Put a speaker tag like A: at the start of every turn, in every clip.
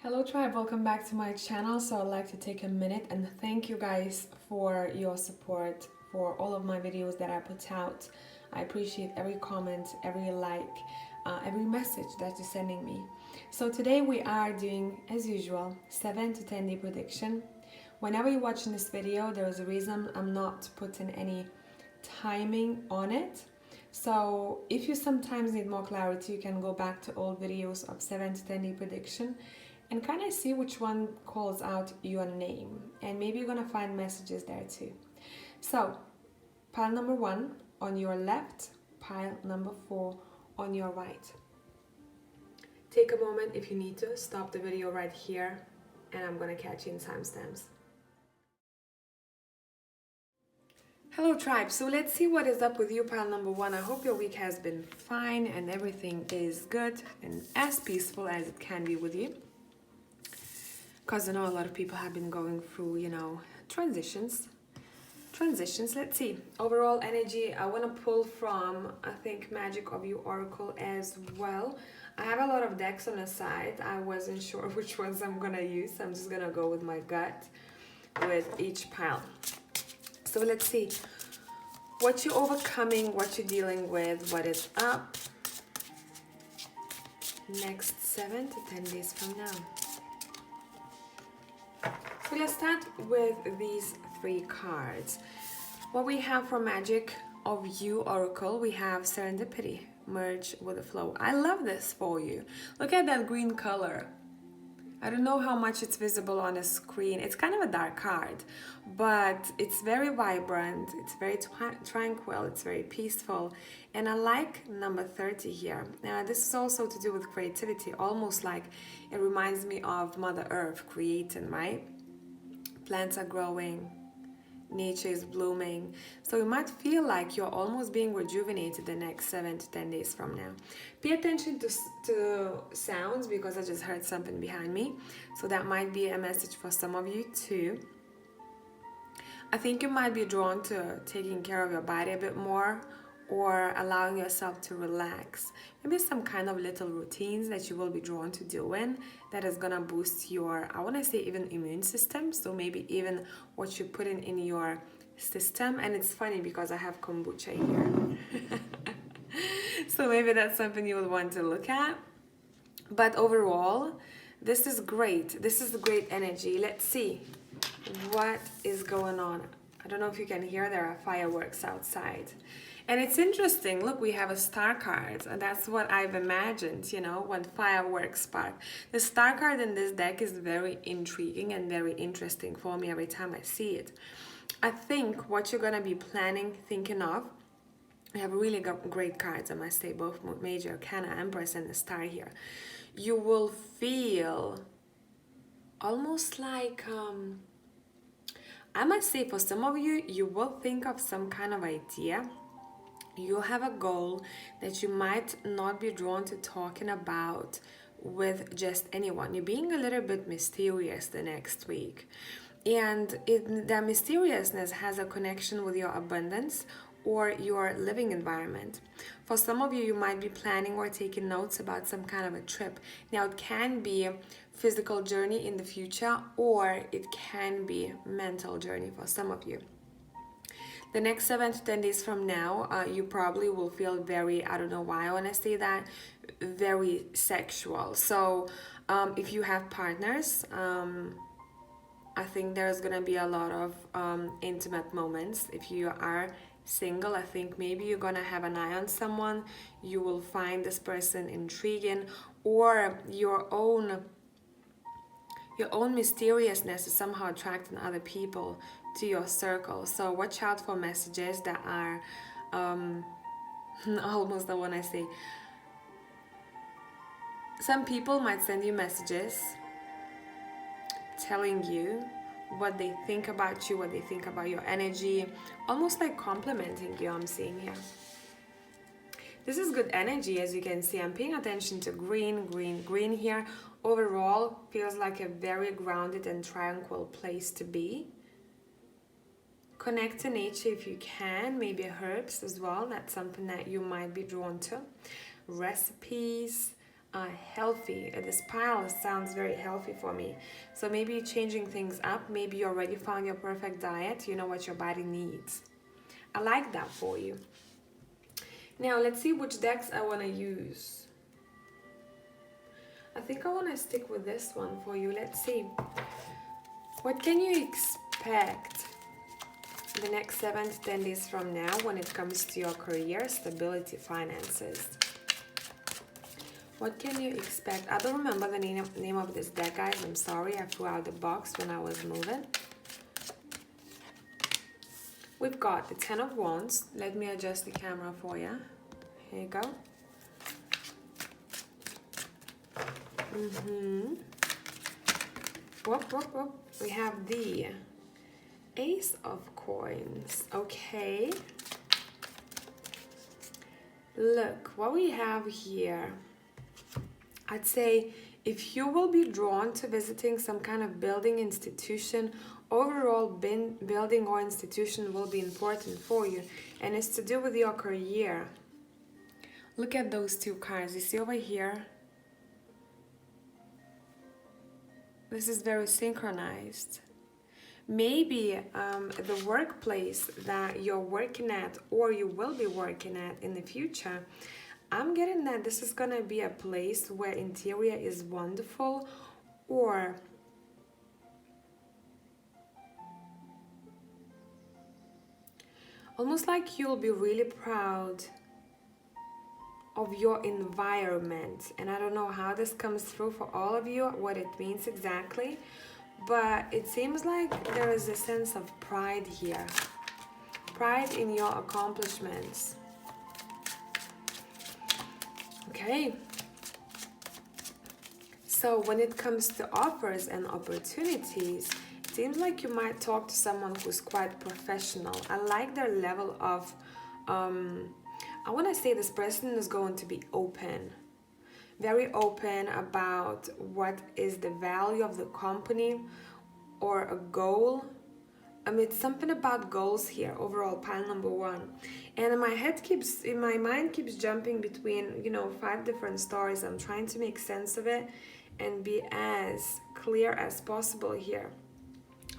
A: Hello tribe, welcome back to my channel. So I'd like to take a minute and thank you guys for your support for all of my videos that I put out. I appreciate every comment, every like, every message that you're sending me. So today we are doing, as usual, 7 to 10 day prediction. Whenever you're watching this video, there is a reason I'm not putting any timing on it. So if you sometimes need more clarity, you can go back to old videos of 7 to 10 day prediction and kind of see which one calls out your name, and maybe you're gonna find messages there too. So pile number 1 on your left, pile number 4 on your right. Take a moment if you need to, stop the video right here, and I'm gonna catch you in timestamps. Hello tribe, so let's see what is up with you, pile number 1. I hope your week has been fine and everything is good and as peaceful as it can be with you. Because I know a lot of people have been going through, transitions. Let's see. Overall energy, I want to pull from, I think, Magic of You Oracle as well. I have a lot of decks on the side. I wasn't sure which ones I'm going to use. I'm just going to go with my gut with each pile. So let's see. What you're overcoming, what you're dealing with, what is up next 7 to 10 days from now. So let's start with these 3 cards. What we have for Magic of You Oracle, we have Serendipity, merge with the flow. I love this for you. Look at that green color. I don't know how much it's visible on the screen. It's kind of a dark card, but it's very vibrant. It's very tranquil. It's very peaceful. And I like number 30 here. Now, this is also to do with creativity, almost like it reminds me of Mother Earth creating, right? Plants are growing, nature is blooming. So you might feel like you're almost being rejuvenated the next 7 to 10 days from now. Pay attention to sounds, because I just heard something behind me. So that might be a message for some of you too. I think you might be drawn to taking care of your body a bit more, or allowing yourself to relax. Maybe some kind of little routines that you will be drawn to doing that is gonna boost your, I wanna say, even immune system. So maybe even what you're putting in your system. And it's funny because I have kombucha here. So maybe that's something you would want to look at. But overall, this is great. This is great energy. Let's see what is going on. I don't know if you can hear, there are fireworks outside. And it's interesting, look, we have a star card, and that's what I've imagined, when fireworks spark. The star card in this deck is very intriguing and very interesting for me every time I see it. I think what you're going to be planning, thinking of, I have really great cards, I must say, both Major Arcana, Empress, and the Star here. You will feel almost like, I must say, for some of you, you will think of some kind of idea. You have a goal that you might not be drawn to talking about with just anyone. You're being a little bit mysterious the next week. And the mysteriousness has a connection with your abundance or your living environment. For some of you, you might be planning or taking notes about some kind of a trip. Now, it can be a physical journey in the future, or it can be a mental journey for some of you. The next 7 to 10 days from now, you probably will feel very, I don't know why I want to say that, very sexual. So if you have partners, I think there's going to be a lot of intimate moments. If you are single, I think maybe you're going to have an eye on someone. You will find this person intriguing, or your own mysteriousness is somehow attracting other people to your circle. So watch out for messages that are almost the one I say. Some people might send you messages telling you what they think about you, what they think about your energy, almost like complimenting you, I'm seeing here. This is good energy, as you can see. I'm paying attention to green here. Overall, feels like a very grounded and tranquil place to be. Connect to nature if you can, maybe herbs as well. That's something that you might be drawn to. Recipes, healthy. This pile sounds very healthy for me. So maybe changing things up. Maybe you already found your perfect diet. You know what your body needs. I like that for you. Now let's see which decks I want to use. I think I want to stick with this one for you. Let's see. What can you expect the next 7 to 10 days from now when it comes to your career, stability, finances? What can you expect? I don't remember the name of this deck, guys. I'm sorry. I threw out the box when I was moving. We've got the 10 of Wands. Let me adjust the camera for you. Here you go. Whoop, whoop, whoop. We have the Ace of Coins. Okay. Look, what we have here. I'd say if you will be drawn to visiting some kind of building, institution, overall building or institution will be important for you, and it's to do with your career. Look at those two cards. You see over here? This is very synchronized. Maybe the workplace that you're working at or you will be working at in the future, I'm getting that this is gonna be a place where interior is wonderful, or almost like you'll be really proud of your environment. And I don't know how this comes through for all of you, what it means exactly, but it seems like there is a sense of pride here. Pride in your accomplishments. Okay. So when it comes to offers and opportunities, it seems like you might talk to someone who's quite professional. I like their level of, I want to say this person is going to be open. Very open about what is the value of the company or a goal. I mean, it's something about goals here, overall, pile number 1. And in my mind keeps jumping between, 5 different stories. I'm trying to make sense of it and be as clear as possible here.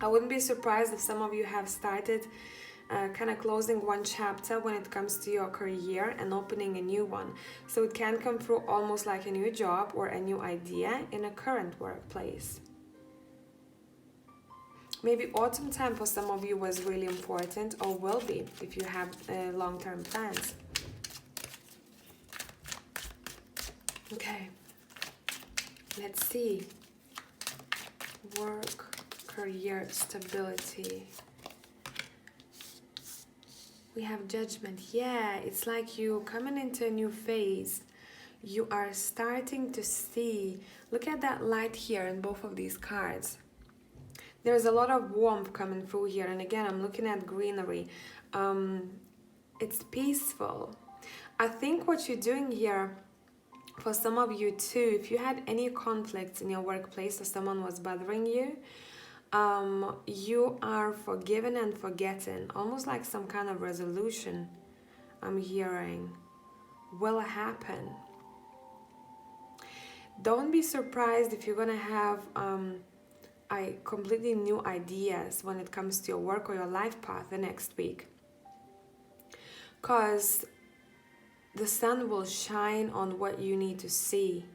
A: I wouldn't be surprised if some of you have started kind of closing one chapter when it comes to your career and opening a new one. So it can come through almost like a new job or a new idea in a current workplace. Maybe autumn time for some of you was really important, or will be if you have long-term plans. Okay, let's see. Work, career, stability. We have Judgment. Yeah, it's like you coming into a new phase. You are starting to see. Look at that light here in both of these cards. There's a lot of warmth coming through here. And again, I'm looking at greenery. It's peaceful. I think what you're doing here, for some of you too, if you had any conflicts in your workplace or someone was bothering you, you are forgiven and forgetting. Almost like some kind of resolution I'm hearing will happen. Don't be surprised if you're gonna have completely new ideas when it comes to your work or your life path the next week, because the sun will shine on what you need to see.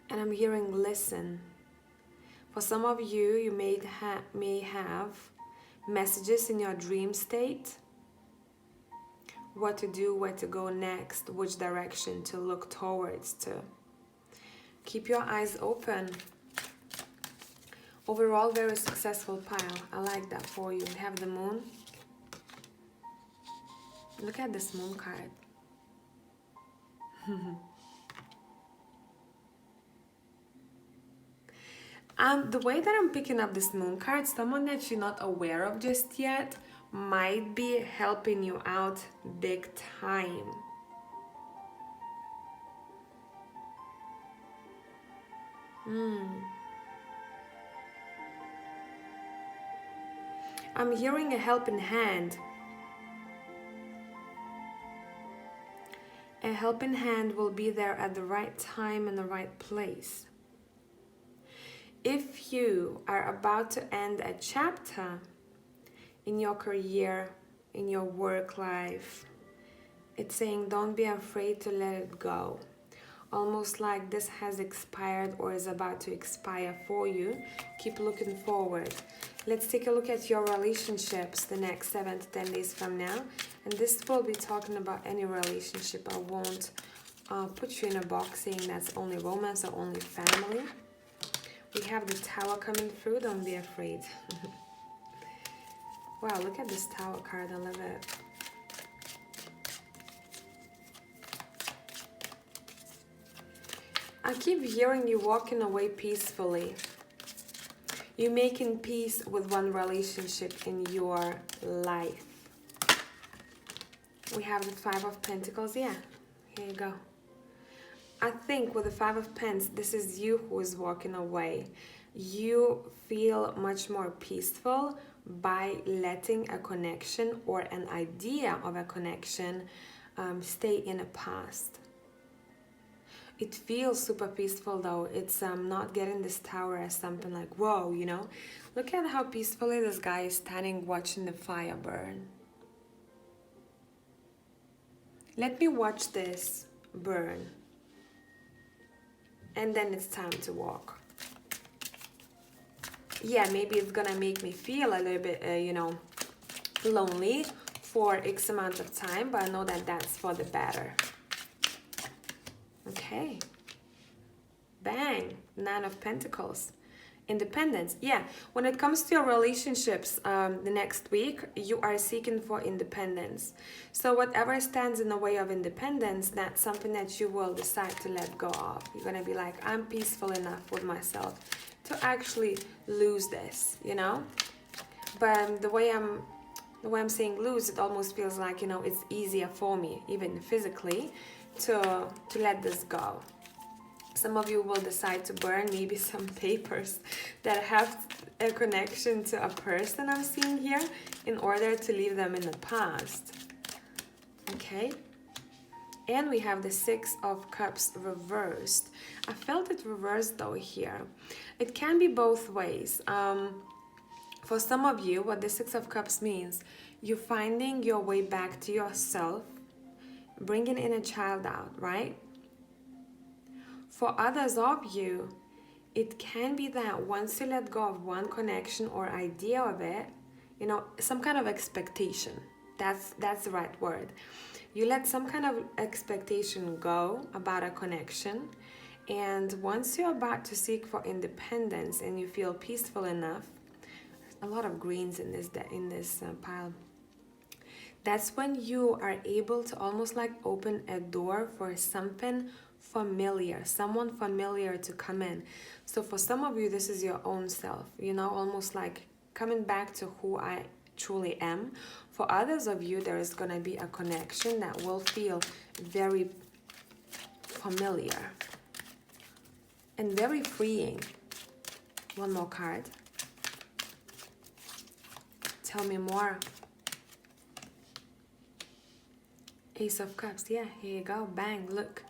A: And I'm hearing listen. For some of you, you may have messages in your dream state, what to do, where to go next, which direction to look towards to. Keep your eyes open. Overall, very successful pile. I like that for you. We have the moon. Look at this moon card. The way that I'm picking up this moon card, someone that you're not aware of just yet might be helping you out big time. I'm hearing a helping hand. A helping hand will be there at the right time and the right place. If you are about to end a chapter in your career, in your work life, it's saying don't be afraid to let it go. Almost like this has expired or is about to expire for you. Keep looking forward. Let's take a look at your relationships the next 7 to 10 days from now. And this will be talking about any relationship. I won't put you in a box saying that's only romance or only family. We have the Tower coming through. Don't be afraid. Wow, look at this Tower card. I love it. I keep hearing you walking away peacefully. You're making peace with one relationship in your life. We have the Five of Pentacles. Yeah, here you go. I think with the Five of Pentacles, this is you who is walking away. You feel much more peaceful by letting a connection or an idea of a connection stay in the past. It feels super peaceful though. It's not getting this Tower as something like, whoa, you know. Look at how peacefully this guy is standing watching the fire burn. Let me watch this burn. And then it's time to walk. Yeah, maybe it's gonna make me feel a little bit, you know, lonely for X amount of time, but I know that that's for the better. Okay. Bang. Nine of Pentacles. Independence. Yeah, when it comes to your relationships the next week, you are seeking for independence. So whatever stands in the way of independence, that's something that you will decide to let go of. You're gonna be like, I'm peaceful enough with myself to actually lose this, you know. But the way I'm saying lose, it almost feels like, you know, it's easier for me, even physically, to let this go. Some of you will decide to burn maybe some papers that have a connection to a person I'm seeing here in order to leave them in the past. Okay. And we have the Six of Cups reversed. I felt it reversed though here. It can be both ways. For some of you, what the Six of Cups means, you're finding your way back to yourself, bringing in a child out, right? For others of you, it can be that once you let go of one connection or idea of it, you know, some kind of expectation. That's the right word. You let some kind of expectation go about a connection, and once you're about to seek for independence and you feel peaceful enough, a lot of greens in this pile. That's when you are able to almost like open a door for something familiar, someone familiar to come in. So for some of you, this is your own self, you know, almost like coming back to who I truly am. For others of you, there is going to be a connection that will feel very familiar and very freeing. One more card. Tell me more. Ace of Cups. Yeah, here you go. Bang, look.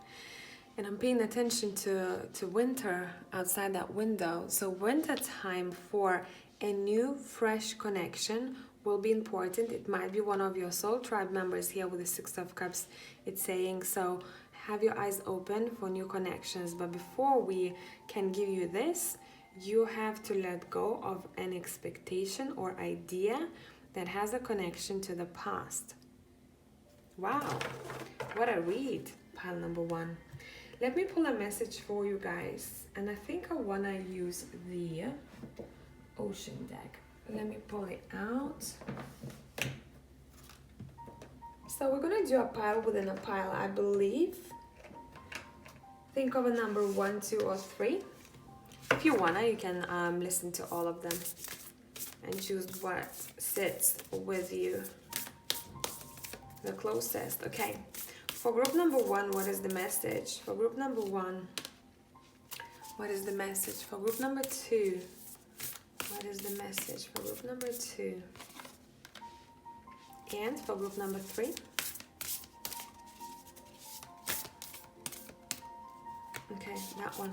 A: And I'm paying attention to winter outside that window. So winter time for a new, fresh connection will be important. It might be one of your soul tribe members here with the Six of Cups. It's saying, so have your eyes open for new connections. But before we can give you this, you have to let go of an expectation or idea that has a connection to the past. Wow, what a read, pile number one. Let me pull a message for you guys, and I think I want to use the Ocean deck. Let me pull it out. So we're going to do a pile within a pile, I believe. Think of a number 1, 2, or 3. If you wanna, you can listen to all of them and choose what sits with you the closest. Okay, for group number 1, what is the message? For group number 1, what is the message? For group number 2, what is the message? For group number 2, and for group number 3. Okay, that one.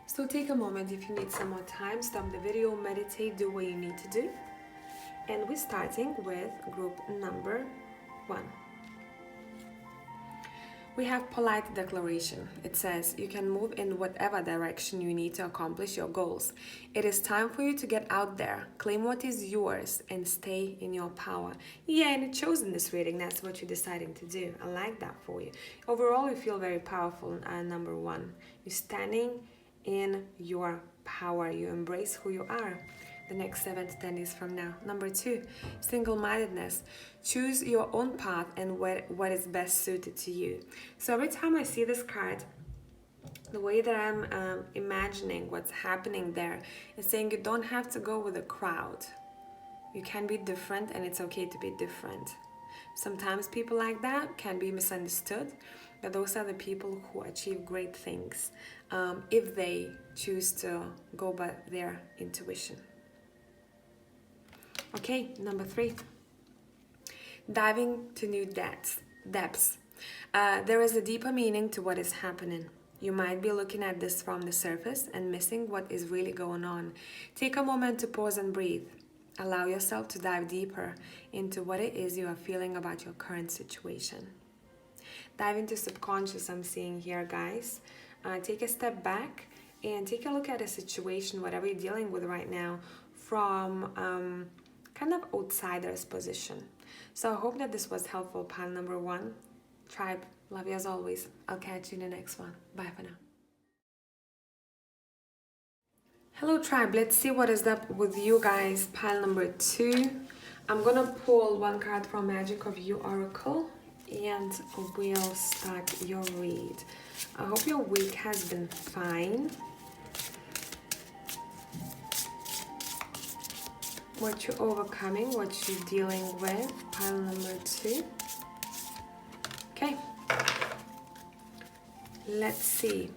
A: So take a moment if you need some more time, stop the video, meditate, do what you need to do. And we're starting with group number 1. We have polite declaration. It says you can move in whatever direction you need to accomplish your goals. It is time for you to get out there, claim what is yours, and stay in your power. Yeah, and it shows in this reading. That's what you're deciding to do. I like that for you. Overall, you feel very powerful. Number 1, you're standing in your power. You embrace who you are. The next 7 to 10 days from now. Number 2, single-mindedness. Choose your own path and what is best suited to you. So every time I see this card, the way that I'm imagining what's happening there is saying you don't have to go with the crowd. You can be different, and it's okay to be different. Sometimes people like that can be misunderstood, but those are the people who achieve great things if they choose to go by their intuition. Okay, number 3, diving to new depths. There is a deeper meaning to what is happening. You might be looking at this from the surface and missing what is really going on. Take a moment to pause and breathe. Allow yourself to dive deeper into what it is you are feeling about your current situation. Dive into subconscious, I'm seeing here, guys. Take a step back and take a look at a situation, whatever you're dealing with right now, from kind of outsider's position. So I hope that this was helpful, pile number 1. Tribe, love you as always. I'll catch you in the next one. Bye for now. Hello tribe, let's see what is up with you guys. Pile number 2. I'm gonna pull one card from Magic of You Oracle and we'll start your read. I hope your week has been fine. What you're overcoming, what you're dealing with. Pile number 2. Okay. Let's see.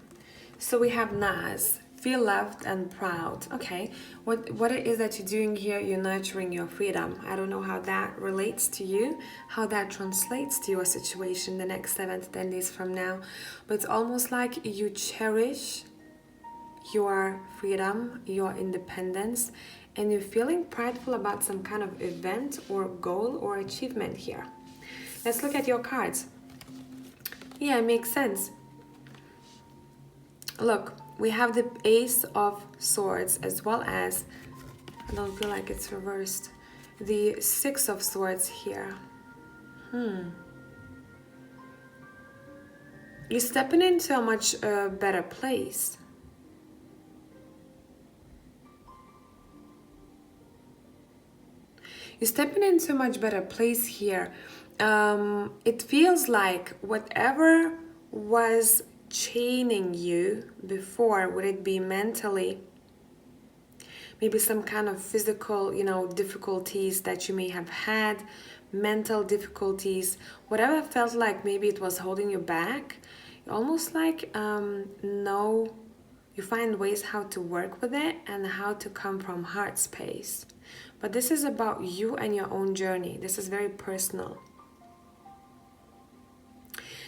A: So we have Nas. Feel loved and proud. Okay. What it is that you're doing here, you're nurturing your freedom. I don't know how that relates to you, how that translates to your situation the next 7 to 10 days from now. But it's almost like you cherish your freedom, your independence, and you're feeling prideful about some kind of event or goal or achievement here. Let's look at your cards. Yeah, it makes sense. Look, we have the Ace of Swords as well as, I don't feel like it's reversed, the 6 of Swords here. You're stepping into a much better place. You're stepping into a much better place here. It feels like whatever was chaining you before, would it be mentally, maybe some kind of physical, difficulties that you may have had, mental difficulties, whatever felt like maybe it was holding you back, almost like you find ways how to work with it and how to come from heart space. But this is about you and your own journey. This is very personal.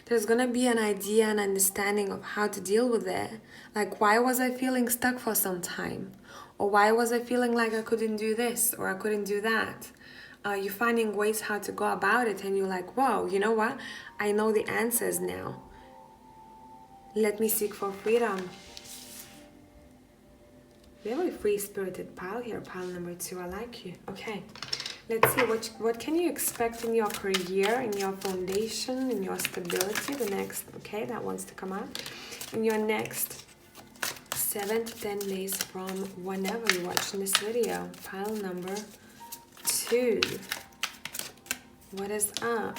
A: There's gonna be an idea and understanding of how to deal with it. Like, why was I feeling stuck for some time? Or why was I feeling like I couldn't do this or I couldn't do that? You're finding ways how to go about it, and you're like, whoa, you know what? I know the answers now. Let me seek for freedom. Very free-spirited pile here, pile number 2. I like you. Okay, let's see what can you expect in your career, in your foundation, in your stability. The next, okay, that wants to come out. In your next 7 to 10 days from whenever you're watching this video. Pile number 2. What is up?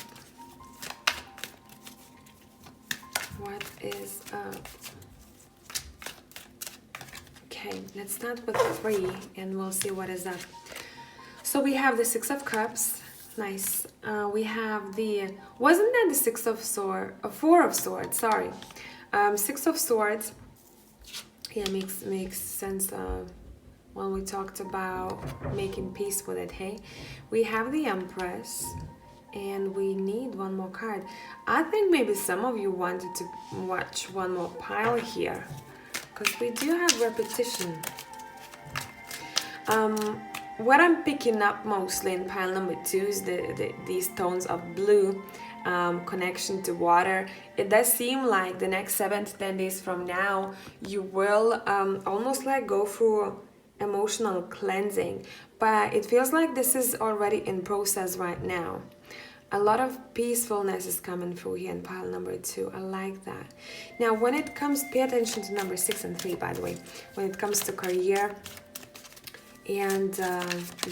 A: What is up? Okay, let's start with 3 and we'll see what is up. So we have the 6 of Cups. Nice. We have the, wasn't that the 6 of Swords? 4 of Swords, sorry. 6 of Swords. Yeah, makes sense when we talked about making peace with it, hey? We have the Empress And we need one more card. I think maybe some of you wanted to watch one more pile here, because we do have repetition. What I'm picking up mostly in pile number 2 is these tones of blue, connection to water. It does seem like the next 7 to 10 days from now, you will almost like go through emotional cleansing, but it feels like this is already in process right now. A lot of peacefulness is coming through here in pile number 2. I like that. Now, when it comes, pay attention to number 6 and 3, by the way. When it comes to career and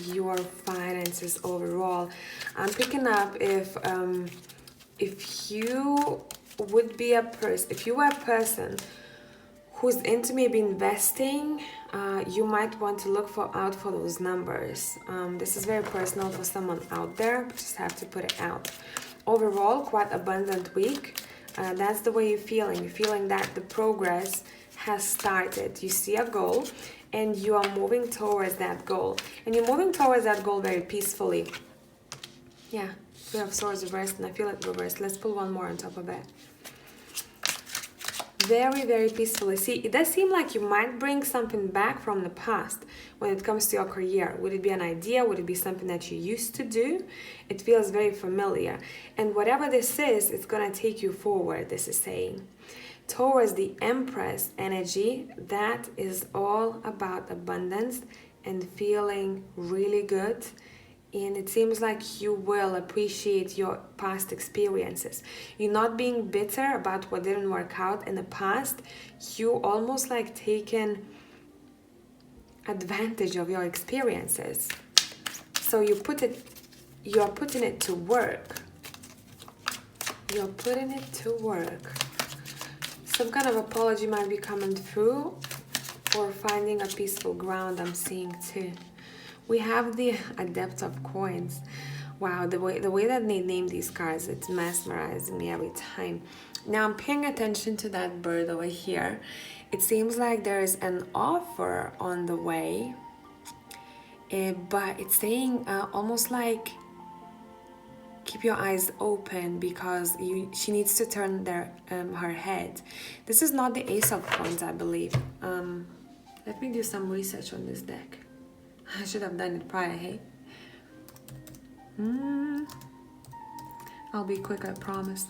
A: your finances overall, I'm picking up if you would be a person, if you were a person who's into maybe investing, you might want to look out for those numbers. This is very personal for someone out there, but just have to put it out. Overall, quite abundant week. That's the way you're feeling. You're feeling that the progress has started. You see a goal and you are moving towards that goal. And you're moving towards that goal very peacefully. Yeah, we have Swords reversed and I feel it reversed. Let's pull one more on top of it. Very, very peacefully. See, it does seem like you might bring something back from the past when it comes to your career. Would it be an idea? Would it be something that you used to do? It feels very familiar. And whatever this is, it's going to take you forward, this is saying. Towards the Empress energy, that is all about abundance and feeling really good. And it seems like you will appreciate your past experiences. You're not being bitter about what didn't work out in the past. You almost like taken advantage of your experiences. So you're putting it to work. You're putting it to work. Some kind of apology might be coming through, or finding a peaceful ground, I'm seeing too. We have the Adept of Coins. Wow, the way that they name these cards, it's mesmerizing me every time. Now I'm paying attention to that bird over here. It seems like there's an offer on the way, but it's saying almost like keep your eyes open because she needs to turn her head. This is not the Ace of Coins, I believe. Let me do some research on this deck. I should have done it prior, hey? I'll be quick, I promise.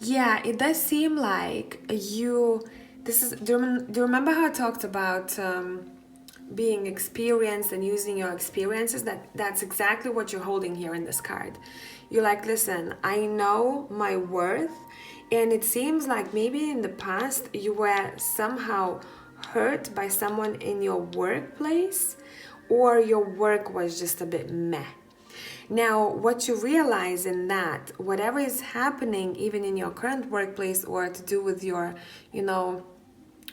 A: Yeah, it does seem like you... do you remember how I talked about being experienced and using your experiences? That's exactly what you're holding here in this card. You're like, listen, I know my worth. And it seems like maybe in the past you were somehow hurt by someone in your workplace, or your work was just a bit meh. Now, what you realize in that, whatever is happening even in your current workplace or to do with your,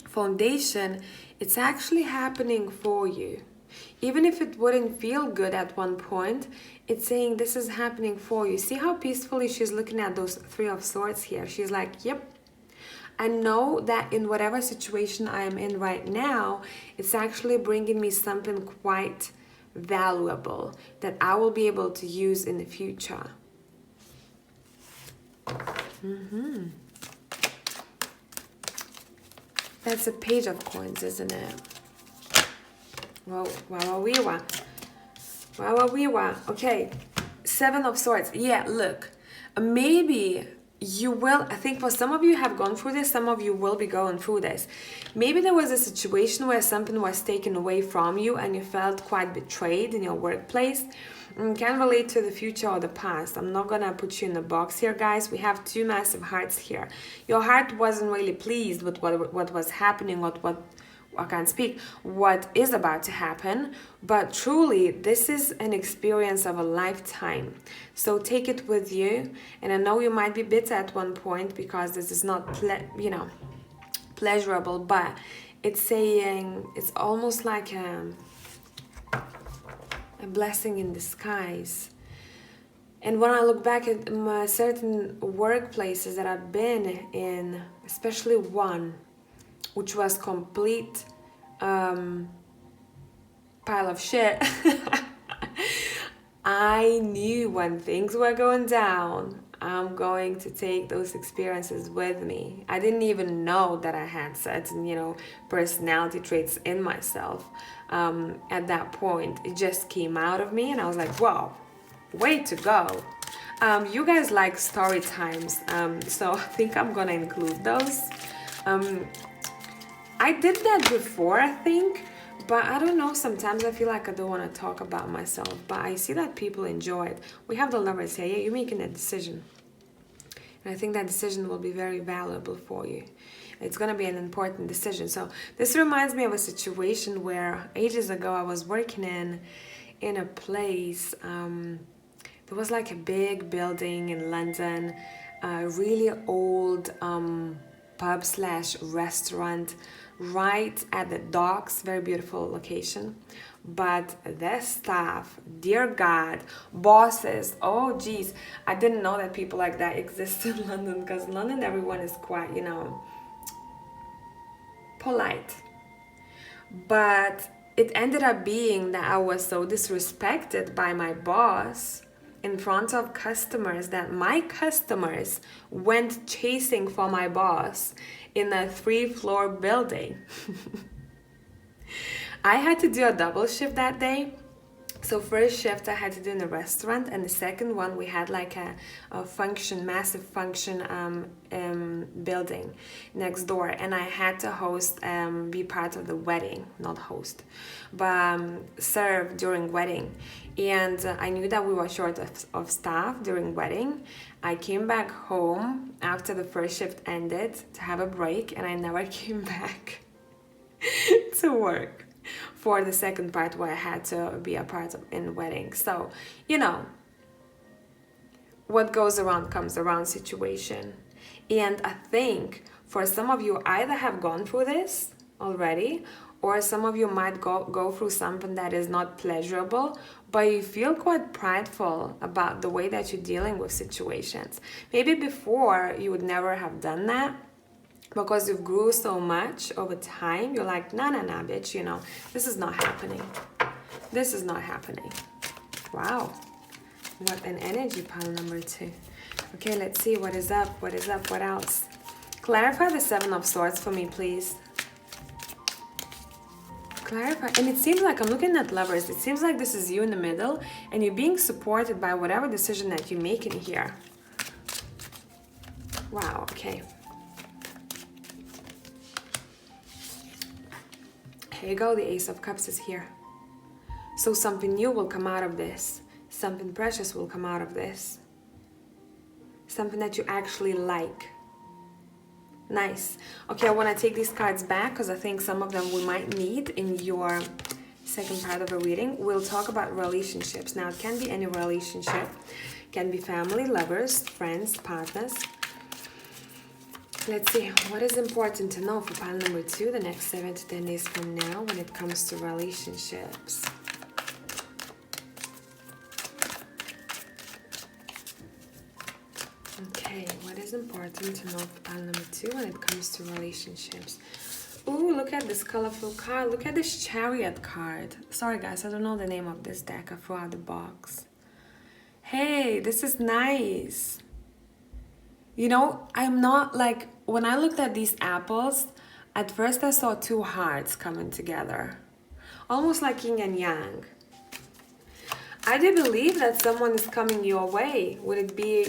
A: foundation, it's actually happening for you. Even if it wouldn't feel good at one point, it's saying this is happening for you. See how peacefully she's looking at those Three of Swords here. She's like, yep, I know that in whatever situation I am in right now, it's actually bringing me something quite valuable that I will be able to use in the future. That's a Page of Coins, isn't it? Wow. Okay, Seven of Swords. Yeah, look, maybe you will, I think for some of you have gone through this, some of you will be going through this. Maybe there was a situation where something was taken away from you and you felt quite betrayed in your workplace. Can relate to the future or the past. I'm not gonna put you in a box here, guys. We have two massive hearts here. Your heart wasn't really pleased with what was happening, what I can't speak, what is about to happen, but truly this is an experience of a lifetime. So take it with you. And I know you might be bitter at one point because this is not pleasurable, but it's saying it's almost like a blessing in disguise. And when I look back at my certain workplaces that I've been in, especially one which was complete pile of shit. I knew when things were going down, I'm going to take those experiences with me. I didn't even know that I had certain, personality traits in myself. At that point, it just came out of me, and I was like, "Wow, way to go!" You guys like story times, so I think I'm gonna include those. I did that before, I think, but I don't know. Sometimes I feel like I don't want to talk about myself, but I see that people enjoy it. We have the Lovers here. Yeah, you're making a decision. And I think that decision will be very valuable for you. It's going to be an important decision. So this reminds me of a situation where ages ago I was working in a place. There was like a big building in London, a really old pub/restaurant right at the docks. Very beautiful location. But the staff, dear God, bosses, oh geez, I didn't know that people like that exist in London, because in London everyone is quite, polite. But it ended up being that I was so disrespected by my boss in front of customers that my customers went chasing for my boss in a 3-floor building. I had to do a double shift that day. So first shift I had to do in a restaurant, and the second one we had like a massive function building next door, and I had to host, be part of the wedding, not host, but serve during wedding. And I knew that we were short of staff during wedding. I came back home after the first shift ended to have a break, and I never came back to work for the second part where I had to be a part of in wedding. So, what goes around comes around situation. And I think for some of you either have gone through this already, or some of you might go through something that is not pleasurable, but you feel quite prideful about the way that you're dealing with situations. Maybe before you would never have done that, because you've grew so much over time. You're like, nah, bitch, this is not happening. This is not happening. Wow. What an energy, pile number 2. Okay, let's see what is up, what else? Clarify the 7 of Swords for me, please. Clarify. And it seems like, I'm looking at Lovers, it seems like this is you in the middle, and you're being supported by whatever decision that you're making here. Wow, okay. Here you go, the Ace of Cups is here. So something new will come out of this. Something precious will come out of this. Something that you actually like. Nice. Okay, I want to take these cards back because I think some of them we might need in your second part of a reading. We'll talk about relationships. Now, it can be any relationship. It can be family, lovers, friends, partners. Let's see, what is important to know for pile number 2 the next 7 to 10 days from now when it comes to relationships? Okay, what is important to know for pile number 2 when it comes to relationships? Ooh, look at this colorful card. Look at this Chariot card. Sorry guys, I don't know the name of this deck. I threw out the box. Hey, this is nice. I'm not like, when I looked at these apples, at first I saw 2 hearts coming together. Almost like yin and yang. I do believe that someone is coming your way. Would it be,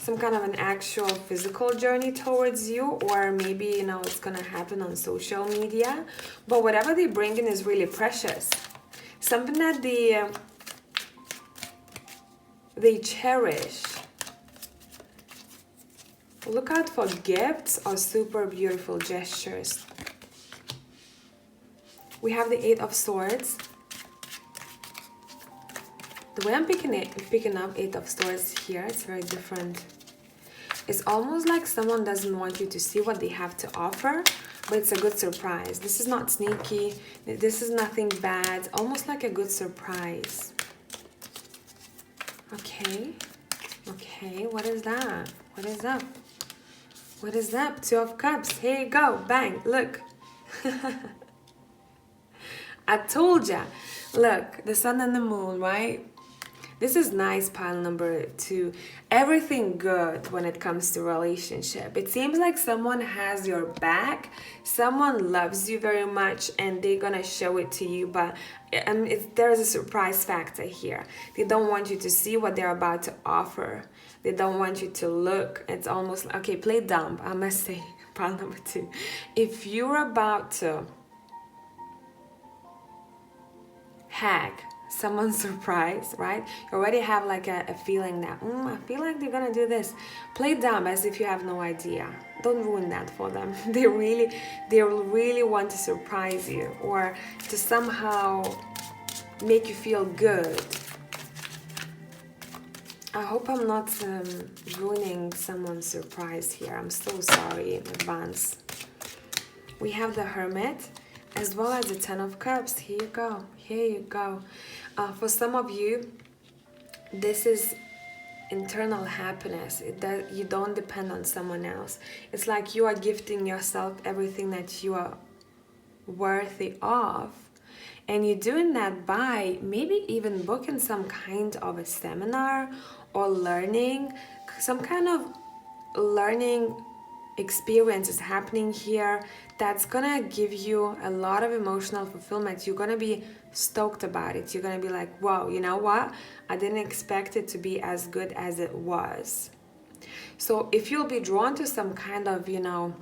A: some kind of an actual physical journey towards you, or maybe, it's gonna happen on social media. But whatever they bring in is really precious. Something that they cherish. Look out for gifts or super beautiful gestures. We have the 8 of Swords. The way I'm picking up 8 of Swords here, it's very different. It's almost like someone doesn't want you to see what they have to offer, but it's a good surprise. This is not sneaky. This is nothing bad. Almost like a good surprise. Okay. Okay, what is that? What is up? What is up? 2 of Cups. Here you go. Bang. Look. I told ya. Look, the sun and the moon, right? This is nice, pile number 2. Everything good when it comes to relationship. It seems like someone has your back, someone loves you very much, and they're gonna show it to you, but there's a surprise factor here. They don't want you to see what they're about to offer. They don't want you to look. It's almost like, okay, play dumb, I must say, pile number 2. If you're about to hag someone's surprise, right? You already have like a feeling that I feel like they're gonna do this. Play dumb as if you have no idea. Don't ruin that for them. They really want to surprise you or to somehow make you feel good. I hope I'm not ruining someone's surprise here. I'm so sorry in advance. We have the Hermit as well as the Ten of Cups. Here you go. Here you go. For some of you, this is internal happiness. You don't depend on someone else. It's like you are gifting yourself everything that you are worthy of. And you're doing that by maybe even booking some kind of a seminar or learning. Some kind of learning experience is happening here that's gonna give you a lot of emotional fulfillment. You're gonna be stoked about it. You're gonna be like, wow, you know what? I didn't expect it to be as good as it was. So if you'll be drawn to some kind of, I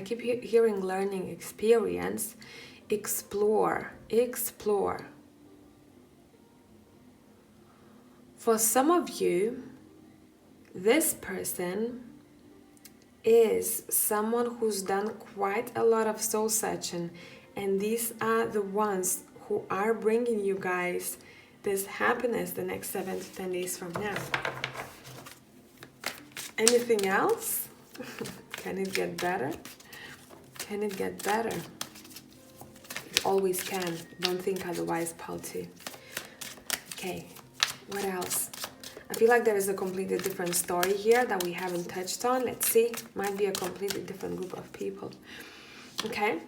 A: keep hearing learning experience, explore. For some of you, this person is someone who's done quite a lot of soul searching, and these are the ones who are bringing you guys this happiness the next 7 to 10 days from now. Anything else? Can it get better? Can it get better? It always can. Don't think otherwise, pile 2. Okay, what else? I feel like there is a completely different story here that we haven't touched on. Let's see. Might be a completely different group of people. Okay.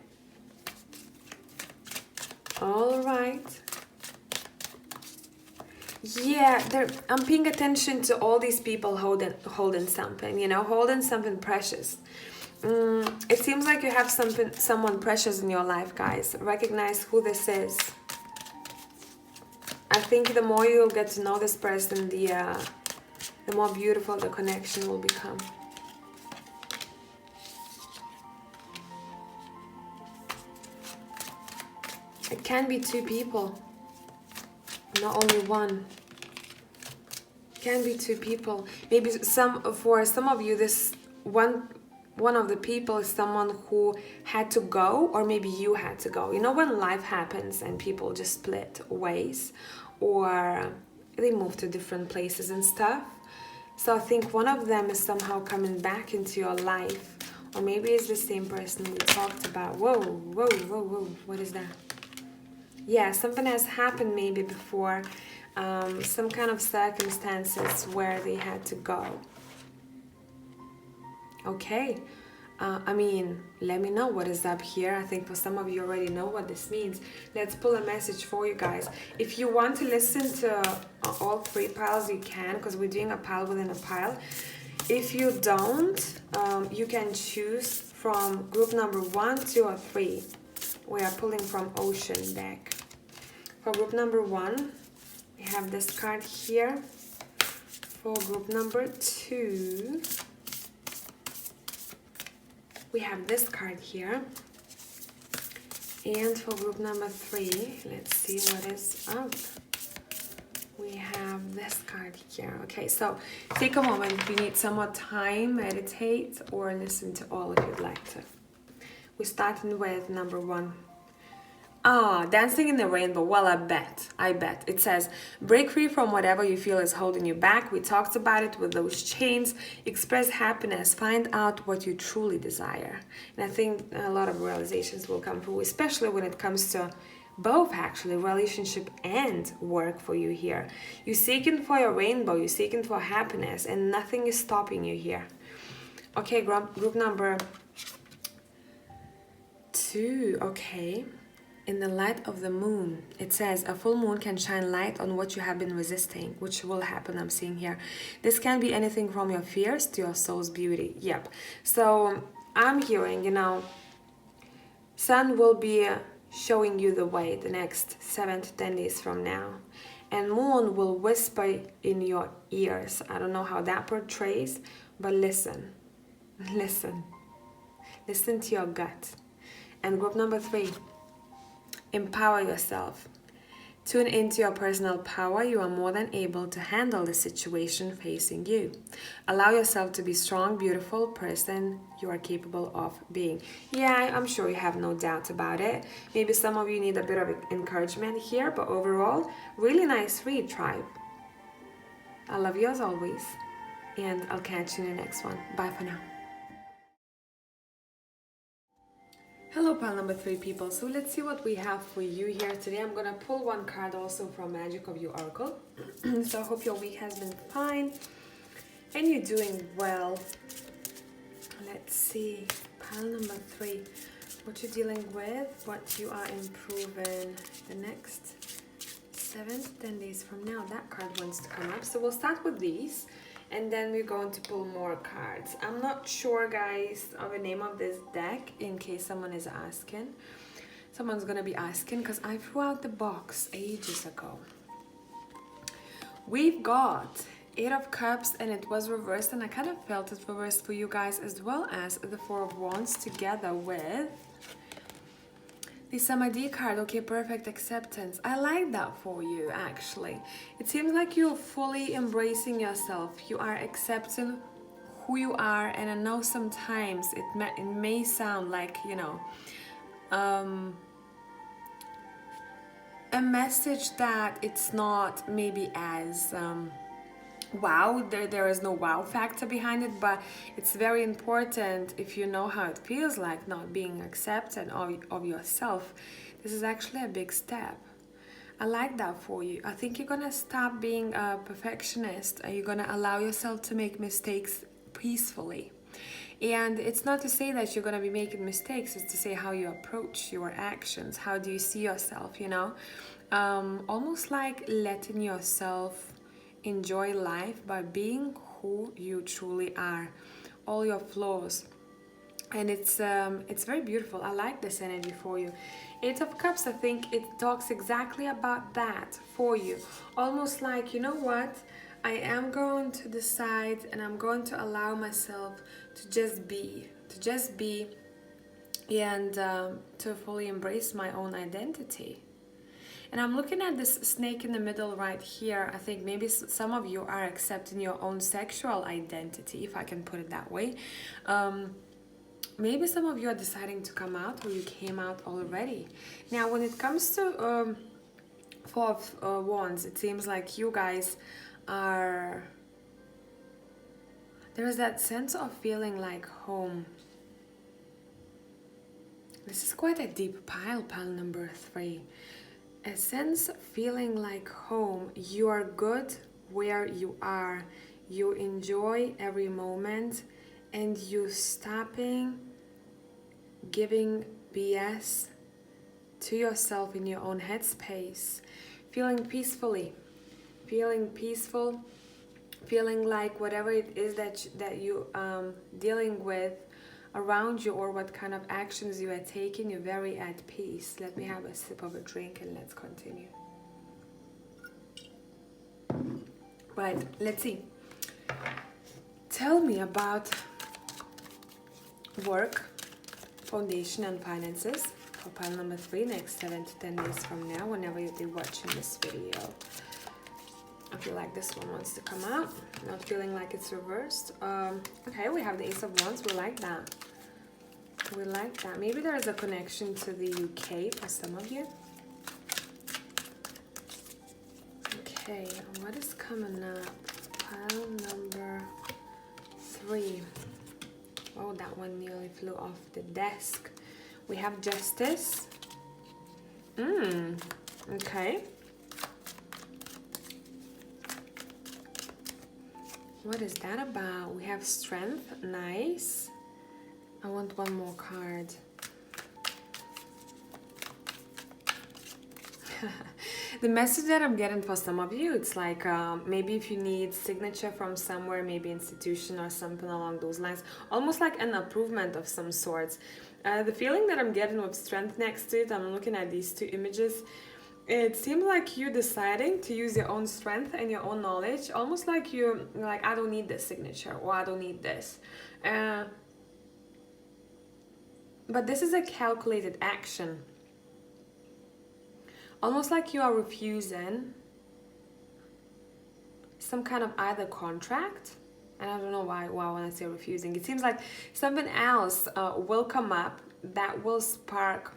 A: All right. Yeah, I'm paying attention to all these people holding something, holding something precious. It seems like you have someone precious in your life, guys. Recognize who this is. I think the more you'll get to know this person, the more beautiful the connection will become. It can be 2 people, not only one. It can be 2 people. Maybe for some of you, this one of the people is someone who had to go, or maybe you had to go. When life happens and people just split ways or they move to different places and stuff. So I think one of them is somehow coming back into your life, or maybe it's the same person we talked about. Whoa, what is that? Yeah, something has happened maybe before, some kind of circumstances where they had to go. Okay, let me know what is up here. I think for some of you already know what this means. Let's pull a message for you guys. If you want to listen to all 3 piles, you can, because we're doing a pile within a pile. If you don't, you can choose from group number 1, 2, or 3. We are pulling from Ocean deck. For group number 1, we have this card here. For group number 2, we have this card here. And for group number 3, let's see what is up. We have this card here. Okay, so take a moment if you need some more time, meditate, or listen to all if you'd like to. We're starting with number 1. Dancing in the rainbow. Well, I bet. It says, break free from whatever you feel is holding you back. We talked about it with those chains. Express happiness. Find out what you truly desire. And I think a lot of realizations will come through, especially when it comes to both, actually, relationship and work for you here. You're seeking for your rainbow. You're seeking for happiness, and nothing is stopping you here. Okay, group number 2, okay. In the light of the moon, it says a full moon can shine light on what you have been resisting, which will happen, I'm seeing here. This can be anything from your fears to your soul's beauty. Yep. So I'm hearing, you know, sun will be showing you the way the next 7 to 10 days from now. And moon will whisper in your ears. I don't know how that portrays, but listen. Listen. Listen to your gut. And group number 3. Empower yourself. Tune into your personal power. You are more than able to handle the situation facing you. Allow yourself to be strong, beautiful person you are capable of being. Yeah, I'm sure you have no doubt about it. Maybe some of you need a bit of encouragement here, but overall, really nice read, tribe. I love you as always, and I'll catch you in the next one. Bye for now. Hello pile number 3 people, so let's see what we have for you here today. I'm gonna pull one card also from Magic of You Oracle. So I hope your week has been fine and you're doing well. Let's see, pile number 3, what you're dealing with, what you are improving the next 7 to 10 days from now. That card wants to come up, so we'll start with these. And then we're going to pull more cards. I'm not sure, guys, of the name of this deck in case someone is asking. Someone's gonna be asking because I threw out the box ages ago. We've got 8 of Cups and it was reversed, and I kind of felt it reversed for you guys, as well as the 4 of Wands together with the Samadhi card. Okay, perfect acceptance. I like that for you, actually. It seems like you're fully embracing yourself. You are accepting who you are, and I know sometimes it may sound like, you know, a message that it's not maybe as wow, there is no wow factor behind it, but it's very important if you know how it feels like not being accepted of yourself. This is actually a big step. I like that for you. I think you're gonna stop being a perfectionist, and you're gonna allow yourself to make mistakes peacefully. And it's not to say that you're gonna be making mistakes, it's to say how you approach your actions. How do you see yourself, you know? Almost like letting yourself enjoy life by being who you truly are, all your flaws. And it's very beautiful. I like this energy for you. 8 of Cups, I think it talks exactly about that for you. Almost like, you know what, I am going to decide and I'm going to allow myself to just be and to fully embrace my own identity. And I'm looking at this snake in the middle right here. I think maybe some of you are accepting your own sexual identity, if I can put it that way. Maybe some of you are deciding to come out, or you came out already. Now, when it comes to 4 of Wands, it seems like you guys are... There is that sense of feeling like home. This is quite a deep pile number 3. A sense of feeling like home. You are good where you are. You enjoy every moment, and you stopping giving BS to yourself in your own headspace. Feeling peacefully. Feeling peaceful. Feeling like whatever it is that you dealing with around you, or what kind of actions you are taking, you're very at peace. Let me have a sip of a drink and let's continue. Right, let's see. Tell me about work, foundation and finances for pile number 3, next 7 to 10 days from now, whenever you'll be watching this video. I feel like this one wants to come out. Not feeling like it's reversed. Okay, we have the Ace of Wands. We like that. We like that. Maybe there is a connection to the UK for some of you. Okay, what is coming up? Pile number 3. Oh, that one nearly flew off the desk. We have Justice. Okay. What is that about? We have Strength. Nice. I want one more card. The message that I'm getting for some of you, it's like maybe if you need signature from somewhere, maybe institution or something along those lines, almost like an improvement of some sorts. The feeling that I'm getting with strength next to it, I'm looking at these two images. It seems like you deciding to use your own strength and your own knowledge, almost like you're like, I don't need this signature or I don't need this. But this is a calculated action. Almost like you are refusing some kind of either contract, and I don't know why when I say refusing, it seems like something else will come up that will spark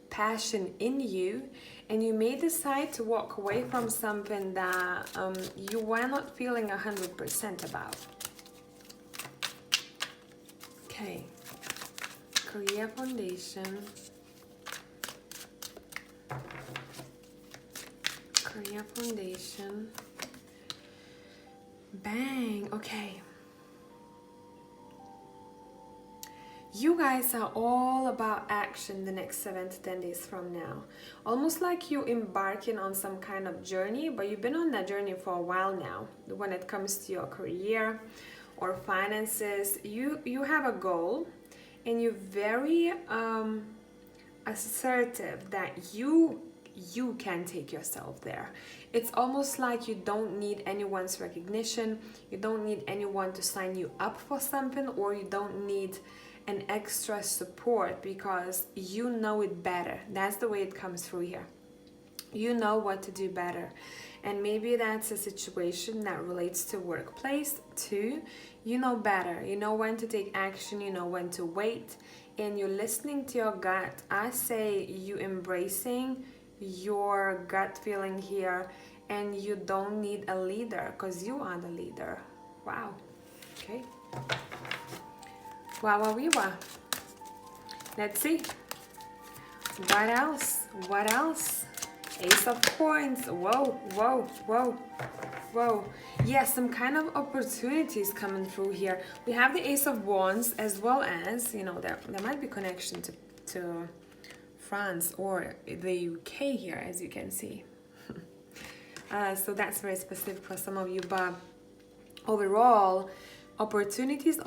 A: passion in you, and you may decide to walk away from something that you were not feeling 100% about. Okay, career foundation. Career foundation. Bang. Okay. You guys are all about action the next 7 to 10 days from now. Almost like you embarking on some kind of journey, but you've been on that journey for a while now. When it comes to your career or finances, you have a goal, and you're very assertive that you can take yourself there. It's almost like you don't need anyone's recognition, you don't need anyone to sign you up for something, or you don't need an extra support because you know it better. That's the way it comes through here. You know what to do better. And maybe that's a situation that relates to workplace too. You know better. You know when to take action, you know when to wait, and you're listening to your gut. I say you embracing your gut feeling here, and you don't need a leader because you are the leader. Wow. Okay. Wow. Let's see. What else? What else? Ace of Coins. Whoa. Yes, some kind of opportunities coming through here. We have the Ace of Wands, as well as, you know, there might be connection to France or the UK here, as you can see. So that's very specific for some of you, but overall, opportunities.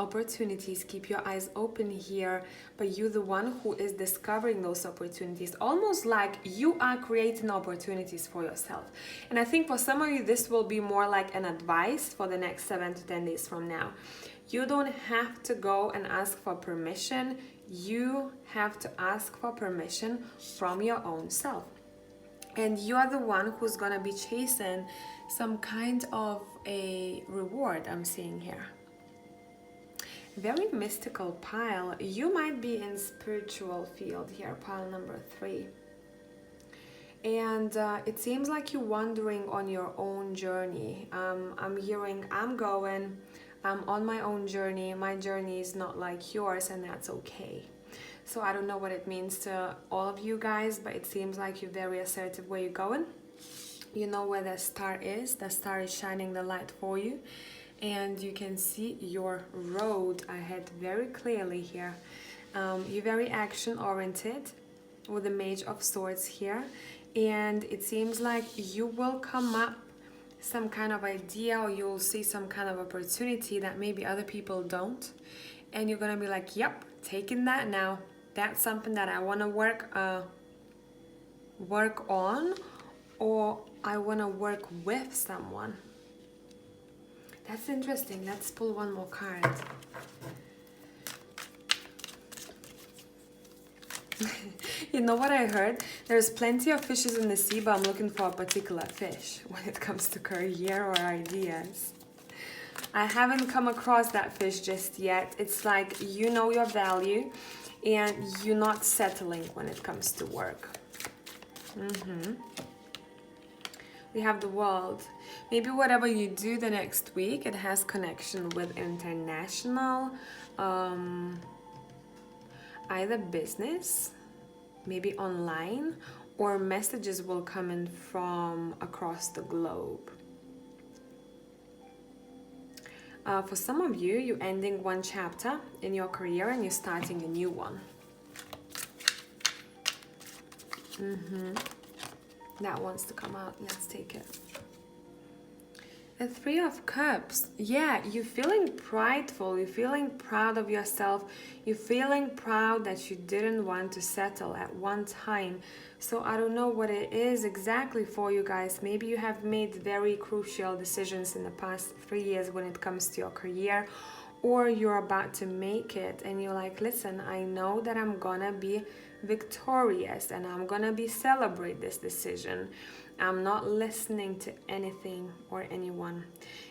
A: Keep your eyes open here, but you're the one who is discovering those opportunities, almost like you are creating opportunities for yourself. And I think for some of you, this will be more like an advice for the next 7 to 10 days from now. You don't have to go and ask for permission. You have to ask for permission from your own self. And you are the one who's gonna be chasing some kind of a reward, I'm seeing here. Very mystical pile. You might be in spiritual field here, pile number 3. And it seems like you're wandering on your own journey. I'm hearing, I'm on my own journey. My journey is not like yours, and that's okay. So I don't know what it means to all of you guys, but it seems like you're very assertive where you're going. You know where the star is. The star is shining the light for you. And you can see your road ahead very clearly here. You're very action-oriented with the Mage of Swords here. And it seems like you will come up some kind of idea, or you'll see some kind of opportunity that maybe other people don't. And you're going to be like, yep, taking that now. That's something that I want to work on, or I want to work with someone. That's interesting. Let's pull one more card. You know what I heard? There's plenty of fishes in the sea, but I'm looking for a particular fish when it comes to career or ideas. I haven't come across that fish just yet. It's like you know your value and you're not settling when it comes to work. We have the World. Maybe whatever you do the next week, it has connection with international, either business, maybe online, or messages will come in from across the globe. For some of you, you're ending one chapter in your career and you're starting a new one. that wants to come out. Let's take it. The Three of Cups. Yeah, you're feeling prideful. You're feeling proud of yourself. You're feeling proud that you didn't want to settle at one time. So I don't know what it is exactly for you guys. Maybe you have made very crucial decisions in the past 3 years when it comes to your career, or you're about to make it and you're like, listen, I know that I'm gonna be victorious and I'm gonna be celebrate this decision. I'm not listening to anything or anyone.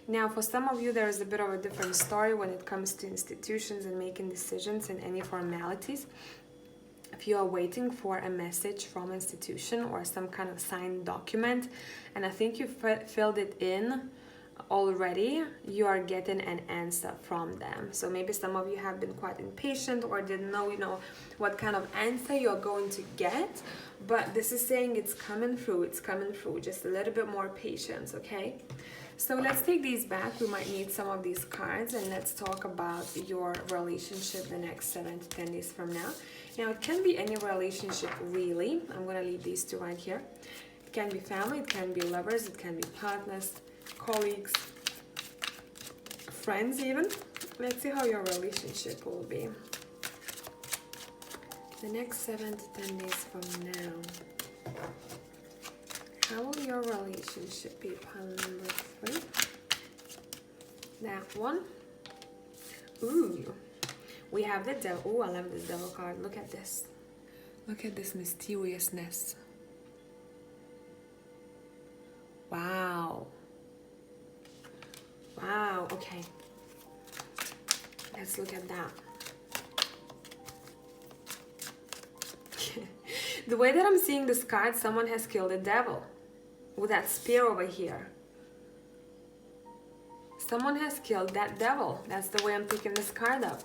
A: Now, for some of you, there is a bit of a different story when it comes to institutions and making decisions and any formalities. If you are waiting for a message from institution or some kind of signed document, and I think you filled it in already, you are getting an answer from them. So maybe some of you have been quite impatient or didn't know, what kind of answer you're going to get, but this is saying it's coming through, just a little bit more patience, okay? So let's take these back. We might need some of these cards, and let's talk about your relationship the next 7 to 10 days from now. Now, it can be any relationship, really. I'm going to leave these two right here. It can be family, it can be lovers, it can be partners, colleagues, friends even. Let's see how your relationship will be the next 7 to 10 days from now. How will your relationship be? Pile number 3. That one. Ooh. We have the devil. Ooh, I love this devil card. Look at this. Look at this mysteriousness. Wow. Wow, okay. Let's look at that. The way that I'm seeing this card, someone has killed a devil with that spear over here. Someone has killed that devil. That's the way I'm picking this card up.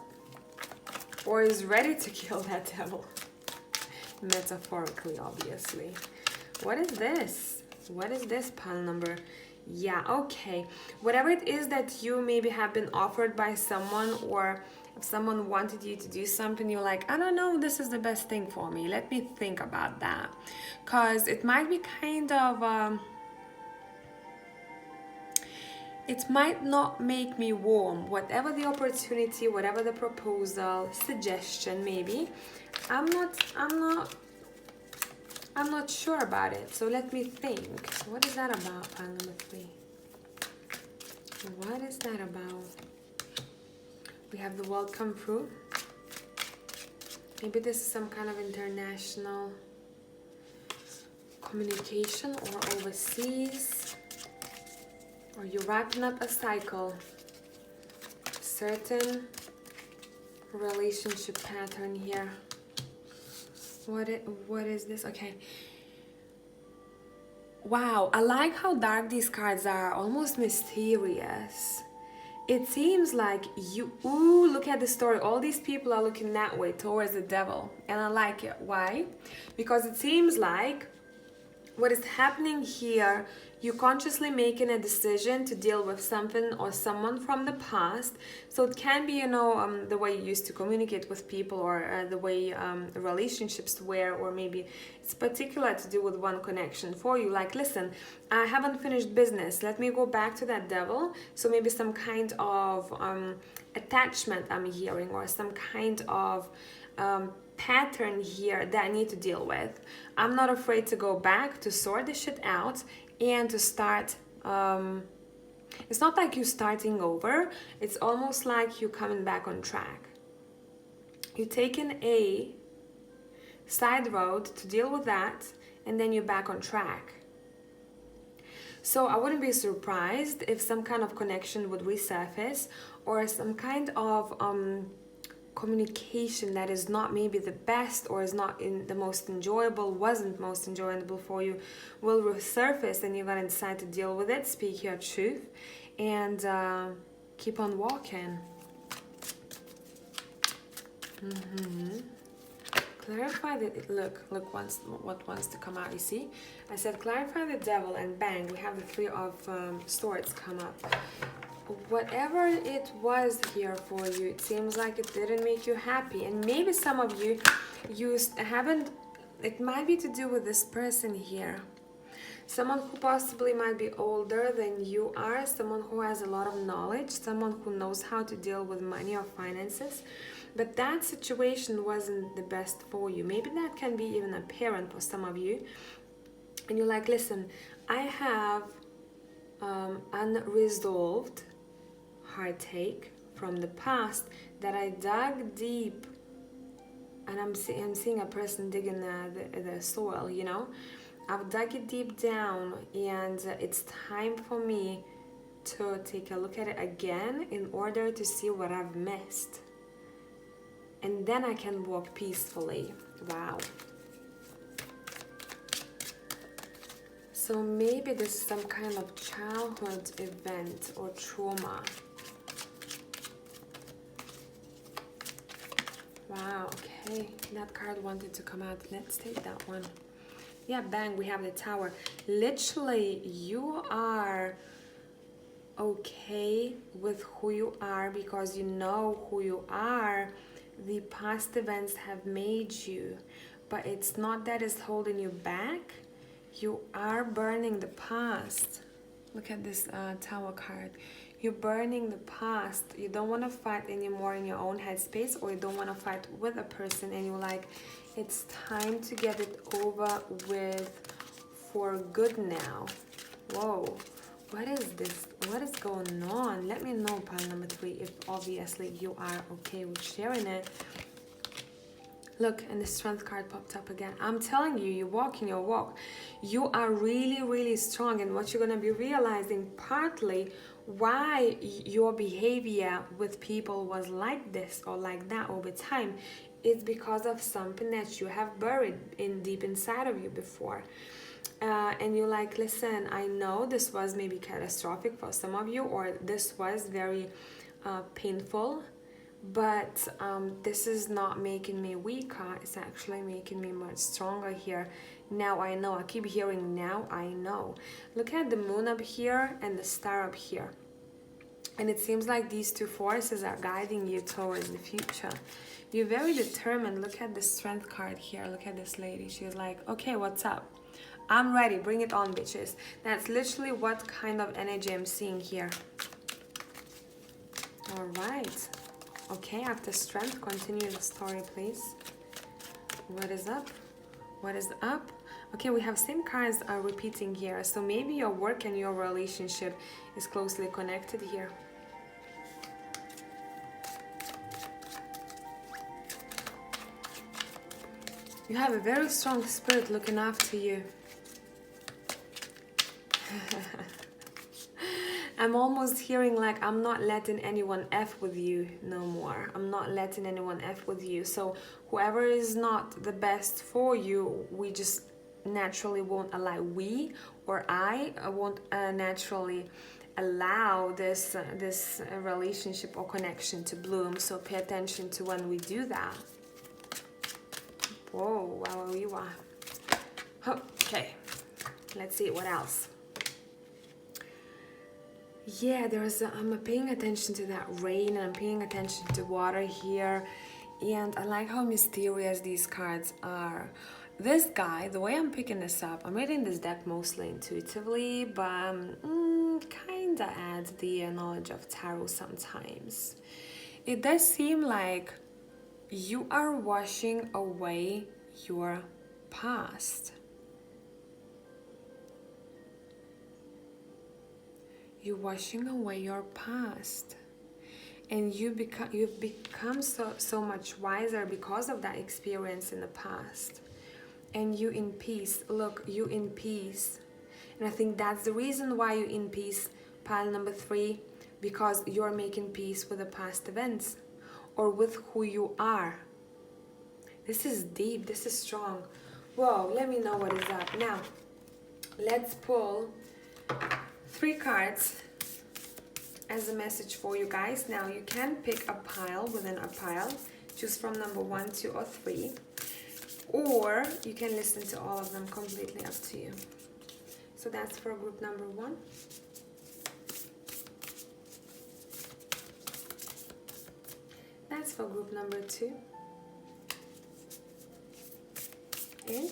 A: Or is ready to kill that devil. Metaphorically, obviously. What is this? What is this pile number? Yeah, okay. Whatever it is that you maybe have been offered by someone, or if someone wanted you to do something, you're like, I don't know, this is the best thing for me. Let me think about that. Because it might be kind of... it might not make me warm. Whatever the opportunity, whatever the proposal, suggestion maybe, I'm not sure about it. So let me think. What is that about, pile number 3? What is that about? We have the world come through. Maybe this is some kind of international communication or overseas. Or you're wrapping up a cycle. Certain relationship pattern here. What is this? Okay. Wow, I like how dark these cards are, almost mysterious. It seems like ooh, look at the story. All these people are looking that way, towards the devil. And I like it. Why? Because it seems like what is happening here, you're consciously making a decision to deal with something or someone from the past. So it can be, the way you used to communicate with people, or the way relationships were, or maybe it's particular to do with one connection for you. Like, listen, I haven't finished business. Let me go back to that devil. So maybe some kind of attachment I'm hearing, or some kind of pattern here that I need to deal with. I'm not afraid to go back, to sort this shit out, and to start. It's not like you're starting over. It's almost like you're coming back on track. You're taking a side road to deal with that, and then you're back on track. So I wouldn't be surprised if some kind of connection would resurface, or some kind of communication that is not maybe the best, or is not the most enjoyable, wasn't most enjoyable for you, will resurface, and you're gonna decide to deal with it, speak your truth, and keep on walking. Clarify that. Look what wants to come out. You see, I said clarify the devil, and bang, we have the 3 of swords come up. Whatever it was here for you, it seems like it didn't make you happy, and maybe some of you haven't. It might be to do with this person here. Someone who possibly might be older than you are, someone who has a lot of knowledge, someone who knows how to deal with money or finances. But that situation wasn't the best for you. Maybe that can be even a parent for some of you. And you're like, listen, I have unresolved heartache from the past that I dug deep. And I'm seeing a person digging the soil, you know. I've dug it deep down, and it's time for me to take a look at it again in order to see what I've missed. And then I can walk peacefully. Wow. So maybe this is some kind of childhood event or trauma. Wow, okay. That card wanted to come out. Let's take that one. Yeah, bang, we have the Tower. Literally, you are okay with who you are because you know who you are. The past events have made you, but it's not that it's holding you back. You are burning the past. Look at this Tower card. You're burning the past. You don't want to fight anymore in your own headspace, or you don't want to fight with a person, and you're like, it's time to get it over with for good now. Whoa, what is this? What is going on? Let me know, pile number 3, if obviously you are okay with sharing it. Look, and the Strength card popped up again. I'm telling you, you're walking your walk. You are really, really strong, and what you're going to be realizing partly why your behavior with people was like this or like that over time is because of something that you have buried in deep inside of you before. And you're like, listen, I know this was maybe catastrophic for some of you, or this was very painful, but this is not making me weaker. It's actually making me much stronger here. Now I know. I keep hearing now I know. Look at the moon up here and the star up here. And it seems like these two forces are guiding you towards the future. You're very determined. Look at the Strength card here. Look at this lady. She's like, okay, what's up? I'm ready. Bring it on, bitches. That's literally what kind of energy I'm seeing here. All right. Okay, after Strength, continue the story, please. What is up? What is up? Okay, we have same cards are repeating here. So maybe your work and your relationship is closely connected here. You have a very strong spirit looking after you. I'm almost hearing like, I'm not letting anyone F with you no more. I'm not letting anyone F with you. So whoever is not the best for you, we just naturally won't allow. We or I won't naturally allow this relationship or connection to bloom. So pay attention to when we do that. Whoa, wow. Okay, let's see what else. Yeah, I'm paying attention to that rain, and I'm paying attention to water here, and I like how mysterious these cards are. This guy, the way I'm picking this up, I'm reading this deck mostly intuitively, but kinda adds the knowledge of tarot sometimes. It does seem like you are washing away your past. You're washing away your past, and you've become so much wiser because of that experience in the past, and you in peace. Look, you in peace, and I think that's the reason why you in peace, pile number 3, because you're making peace with the past events or with who you are. This is deep. This is strong. Whoa, let me know what is up. Now, let's pull 3 cards as a message for you guys. Now, you can pick a pile within a pile. Choose from number 1, 2, or 3. Or you can listen to all of them, completely up to you. So that's for group number 1. That's for group number 2. And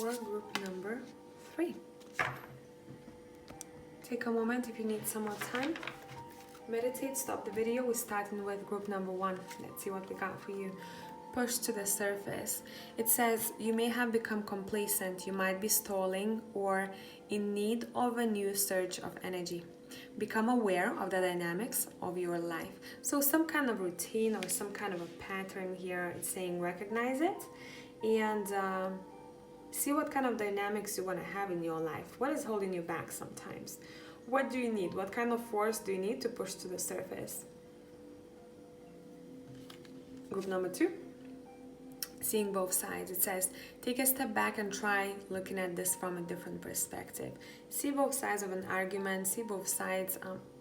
A: for group number 3. Take a moment if you need some more time. Meditate, stop the video. We're starting with group number 1. Let's see what we got for you. Push to the surface. It says you may have become complacent, you might be stalling or in need of a new surge of energy. Become aware of the dynamics of your life. So some kind of routine or some kind of a pattern here. It's saying recognize it and see what kind of dynamics you want to have in your life. What is holding you back sometimes? What do you need? What kind of force do you need to push to the surface? Group number 2. Seeing both sides. It says take a step back and try looking at this from a different perspective. See both sides of an argument, see both sides.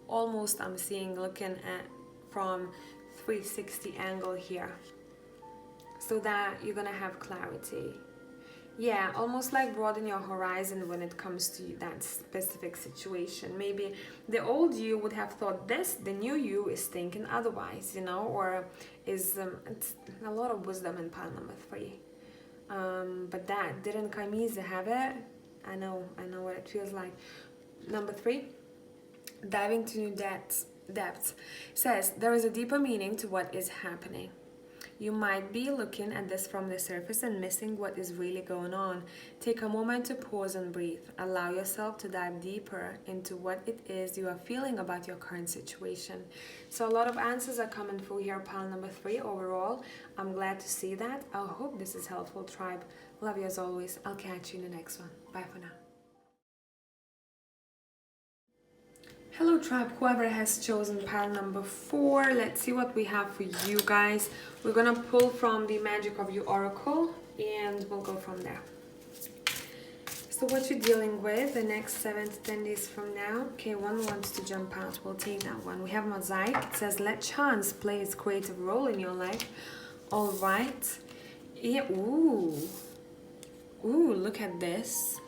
A: Almost I'm seeing looking at from 360 angle here, so that you're gonna have clarity. Yeah, almost like broaden your horizon when it comes to that specific situation. Maybe the old you would have thought this, the new you is thinking otherwise, you know, or is it's a lot of wisdom in pile number 3. But that didn't 𝒃𝐚𝐲𝐬 have it. I know what it feels like. Number 3, diving to new depths. Says there is a deeper meaning to what is happening. You might be looking at this from the surface and missing what is really going on. Take a moment to pause and breathe. Allow yourself to dive deeper into what it is you are feeling about your current situation. So a lot of answers are coming through here, pile number 3 overall. I'm glad to see that. I hope this is helpful, tribe. Love you as always. I'll catch you in the next one. Bye for now. Hello tribe, whoever has chosen pile number 4, let's see what we have for you guys. We're gonna pull from the Magic of You Oracle and we'll go from there. So what you're dealing with the next 7 to 10 days from now. Okay, one wants to jump out, we'll take that one. We have Mosaic. It says let chance play its creative role in your life. All right. Yeah, ooh, look at this.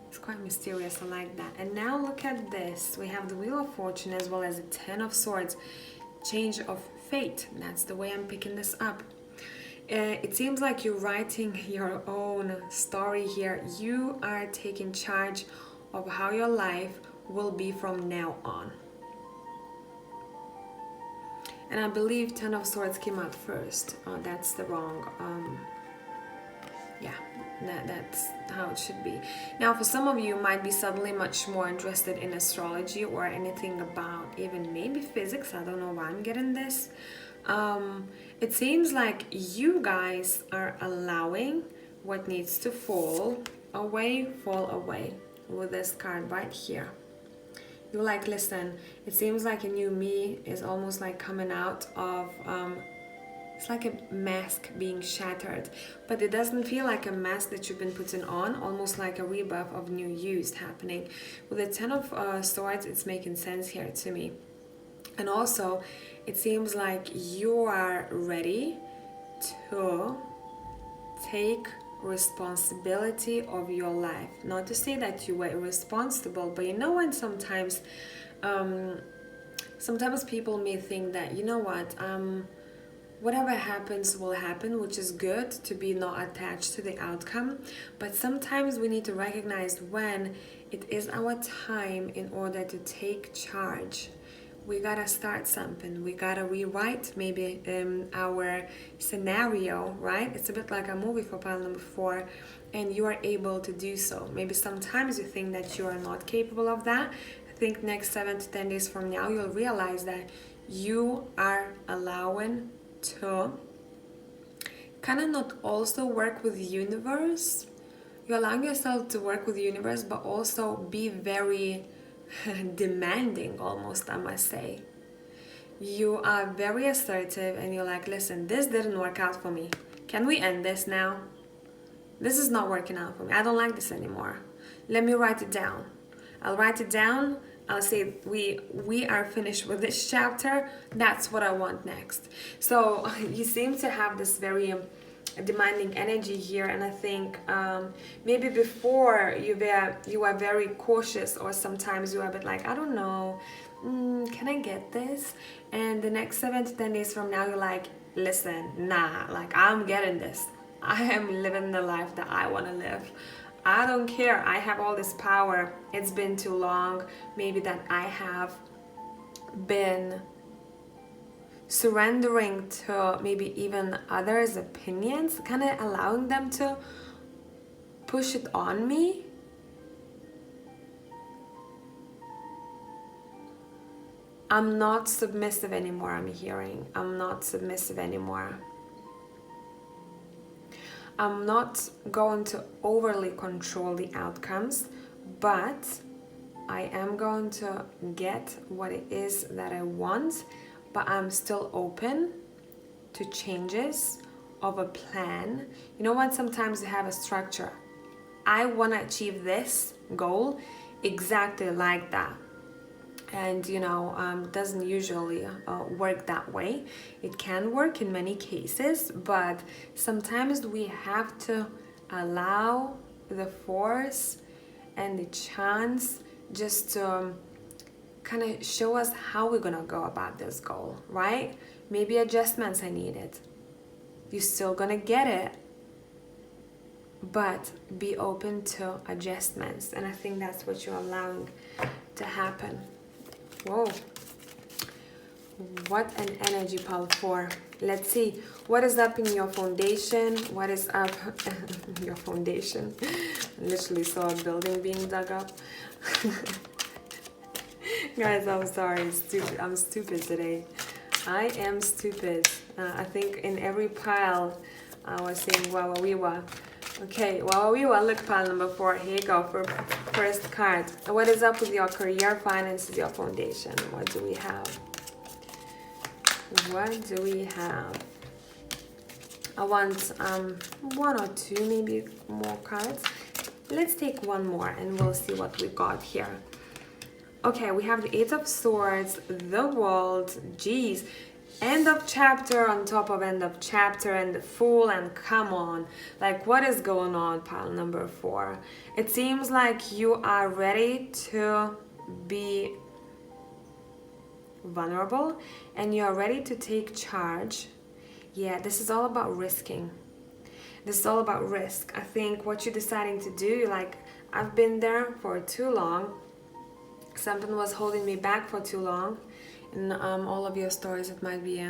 A: It's quite mysterious, I like that. And now look at this. We have the Wheel of Fortune as well as the 10 of Swords. Change of fate. That's the way I'm picking this up. It seems like you're writing your own story here. You are taking charge of how your life will be from now on. And I believe 10 of Swords came out first. That's the wrong... yeah, that's how it should be. Now for some of you might be suddenly much more interested in astrology or anything about even maybe physics. I don't know why I'm getting this. It seems like you guys are allowing what needs to fall away with this card right here. You're like, listen, it seems like a new me is almost like coming out of it's like a mask being shattered, but it doesn't feel like a mask that you've been putting on, almost like a rebirth of new use happening. With the 10 of Swords, it's making sense here to me. And also, it seems like you are ready to take responsibility of your life. Not to say that you were irresponsible, but you know when sometimes people may think that, you know what, whatever happens will happen, which is good to be not attached to the outcome. But sometimes we need to recognize when it is our time in order to take charge. We gotta start something. We gotta rewrite maybe our scenario, right? It's a bit like a movie for pile number 4, and you are able to do so. Maybe sometimes you think that you are not capable of that. I think next 7 to 10 days from now, you'll realize that you are allowing to kind of not also work with the universe. You're allowing yourself to work with the universe, but also be very demanding almost, I must say. You are very assertive and you're like, listen, this didn't work out for me. Can we end this now? This is not working out for me. I don't like this anymore. Let me write it down. I'll write it down. I'll say we are finished with this chapter. That's what I want next. So you seem to have this very demanding energy here, and I think maybe before you were very cautious, or sometimes you were a bit like, I don't know, can I get this? And the next 7 to 10 days from now, you're like, listen, nah, like I'm getting this. I am living the life that I want to live. I don't care. I have all this power. It's been too long. Maybe that I have been surrendering to maybe even others' opinions, kind of allowing them to push it on me. I'm not submissive anymore, I'm hearing. I'm not submissive anymore. I'm not going to overly control the outcomes, but I am going to get what it is that I want, but I'm still open to changes of a plan. You know what? Sometimes you have a structure. I want to achieve this goal exactly like that. And doesn't usually work that way. It can work in many cases, but sometimes we have to allow the force and the chance just to kind of show us how we're gonna go about this goal, right? Maybe adjustments are needed. You're still gonna get it, but be open to adjustments. And I think that's what you're allowing to happen. Whoa, what an energy, pile 4. Let's see what is up in your foundation. What is up in your foundation? I literally saw a building being dug up. Guys, I'm sorry, I'm stupid today. I am stupid. I think in every pile I was saying wawawiwa. Okay, wawawiwa, look, pile number 4. Here you go for first card. What is up with your career, finances, your foundation? What do we have? What do we have? I want 1 or 2 maybe more cards. Let's take one more and we'll see what we got here. Okay, we have the 8 of Swords, the World, geez, end of chapter on top of end of chapter, and the Fool, and come on, like what is going on, pile number 4? It seems like you are ready to be vulnerable and you are ready to take charge. Yeah, this is all about risking. This is all about risk. I think what you're deciding to do, like, I've been there for too long. Something was holding me back for too long. In all of your stories, it might be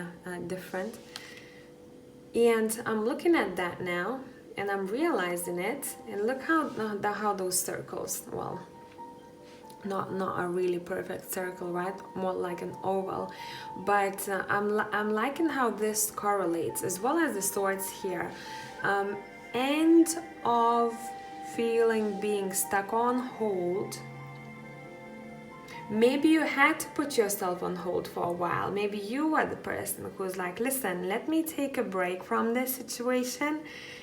A: different. And I'm looking at that now, and I'm realizing it. And look how those circles, well, not a really perfect circle, right? More like an oval. But I'm liking how this correlates, as well as the swords here. End of feeling being stuck on hold. Maybe you had to put yourself on hold for a while. Maybe you are the person who's like, listen, let me take a break from this situation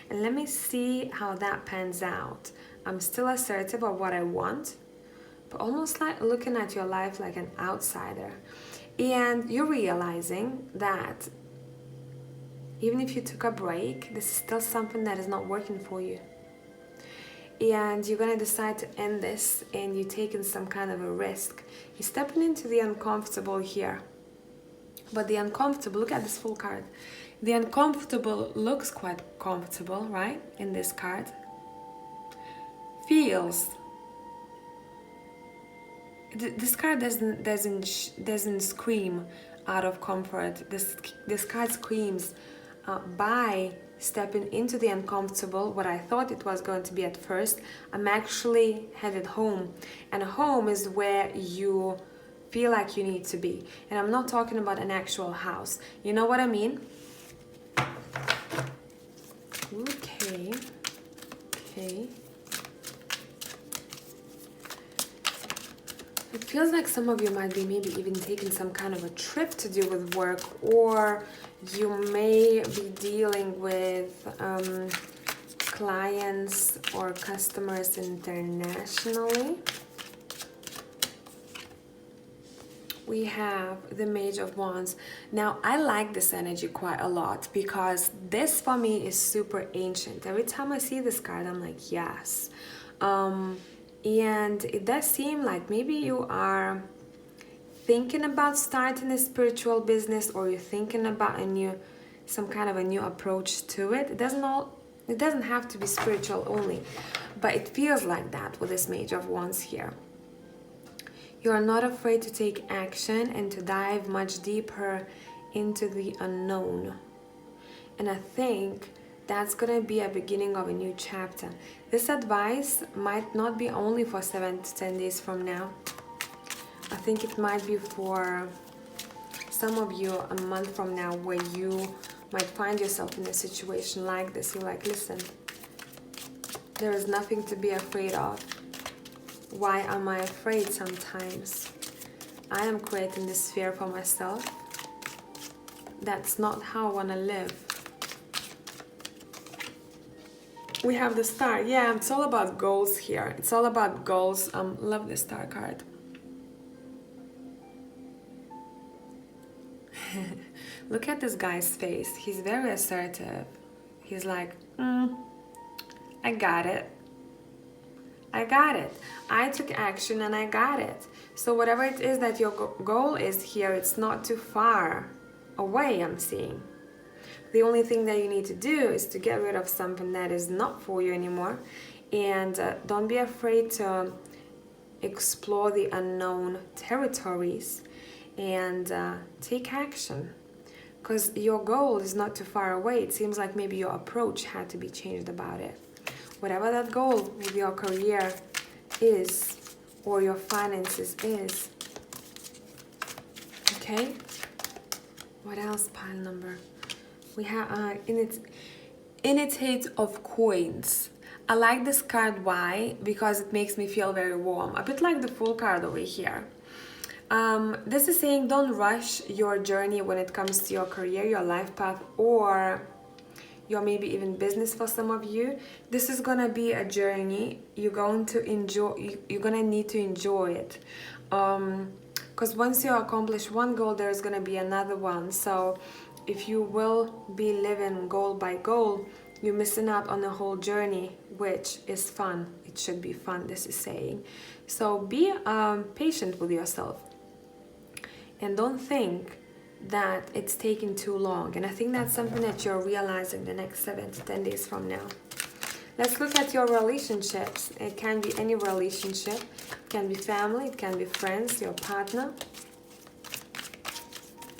A: and let me see how that pans out. I'm still assertive of what I want, but almost like looking at your life like an outsider. And you're realizing that even if you took a break, this is still something that is not working for you. And you're gonna decide to end this, and you're taking some kind of a risk. You're stepping into the uncomfortable here. But the uncomfortable, look at this full card. The uncomfortable looks quite comfortable, right? In this card. Feels. This card doesn't scream out of comfort. This card screams by stepping into the uncomfortable, what I thought it was going to be at first, I'm actually headed home. And home is where you feel like you need to be. And I'm not talking about an actual house. You know what I mean? Okay. It feels like some of you might be maybe even taking some kind of a trip to do with work, or you may be dealing with clients or customers internationally. We have the Mage of Wands. Now, I like this energy quite a lot because this for me is super ancient. Every time I see this card, I'm like, yes. And it does seem like maybe you are thinking about starting a spiritual business, or you're thinking about some kind of a new approach to it. It doesn't It doesn't have to be spiritual only, but it feels like that with this Mage of Wands here. You are not afraid to take action and to dive much deeper into the unknown. And I think that's gonna be a beginning of a new chapter. This advice might not be only for 7 to 10 days from now. I think it might be for some of you a month from now, where you might find yourself in a situation like this. You're like, listen, there is nothing to be afraid of. Why am I afraid sometimes? I am creating this fear for myself. That's not how I want to live. We have the Star. Yeah, it's all about goals here. It's all about goals. Love the Star card. Look at this guy's face. He's very assertive. He's like, I got it. I got it. I took action and I got it. So whatever it is that your goal is here, it's not too far away, I'm seeing. The only thing that you need to do is to get rid of something that is not for you anymore. And don't be afraid to explore the unknown territories and take action. Because your goal is not too far away. It seems like maybe your approach had to be changed about it. Whatever that goal with your career is, or your finances is. Okay? What else, pile number? We have in its Eight of Coins. I like this card. Why? Because it makes me feel very warm. A bit like the Fool card over here. This is saying don't rush your journey when it comes to your career, your life path, or your maybe even business for some of you. This is gonna be a journey. You're going to enjoy. You're gonna need to enjoy it. Because once you accomplish one goal, there's gonna be another one. So if you will be living goal by goal, you're missing out on the whole journey, which is fun. It should be fun, this is saying. So be patient with yourself. And don't think that it's taking too long. And I think that's something that you're realizing the next 7 to 10 days from now. Let's look at your relationships. It can be any relationship. It can be family, it can be friends, your partner.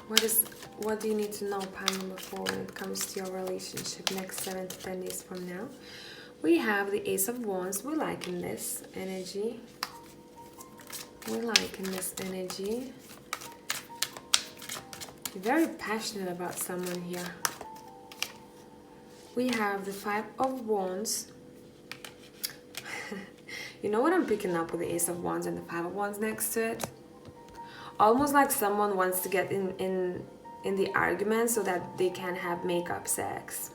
A: What do you need to know, pile number 4, when it comes to your relationship next 7 to 10 days from now? We have the Ace of Wands. We're liking this energy. We're liking this energy. You're very passionate about someone here. We have the Five of Wands. You know what I'm picking up with the Ace of Wands and the Five of Wands next to it? Almost like someone wants to get in the argument so that they can have make-up sex.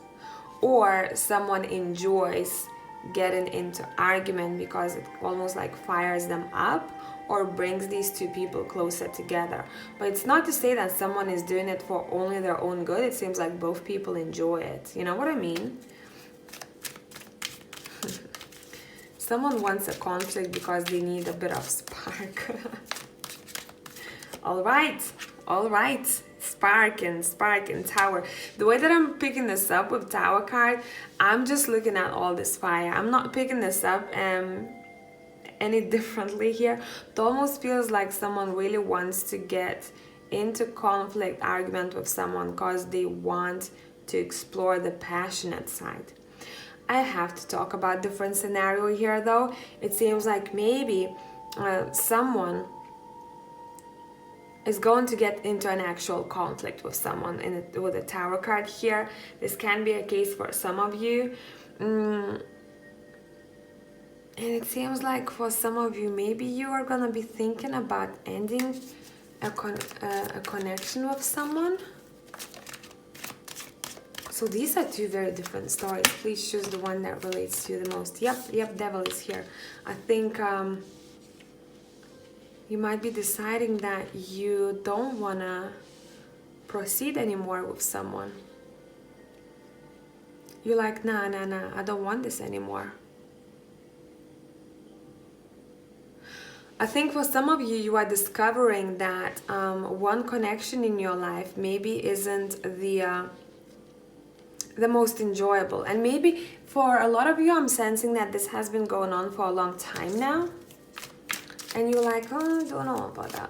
A: Or someone enjoys getting into argument because it almost like fires them up or brings these two people closer together. But it's not to say that someone is doing it for only their own good. It seems like both people enjoy it. You know what I mean? Someone wants a conflict because they need a bit of spark. All right. Sparking, Tower. The way that I'm picking this up with Tower card, I'm just looking at all this fire. I'm not picking this up any differently here. It almost feels like someone really wants to get into conflict, argument with someone because they want to explore the passionate side. I have to talk about different scenario here though. It seems like maybe someone is going to get into an actual conflict with someone with a Tower card here. This can be a case for some of you. And it seems like for some of you, maybe you are gonna be thinking about ending a connection with someone. So these are two very different stories. Please choose the one that relates to you the most. Yep, Devil is here. I think you might be deciding that you don't wanna proceed anymore with someone. You're like, nah, I don't want this anymore. I think for some of you, you are discovering that one connection in your life maybe isn't the most enjoyable. And maybe for a lot of you, I'm sensing that this has been going on for a long time now. And you're like, oh, don't know about that.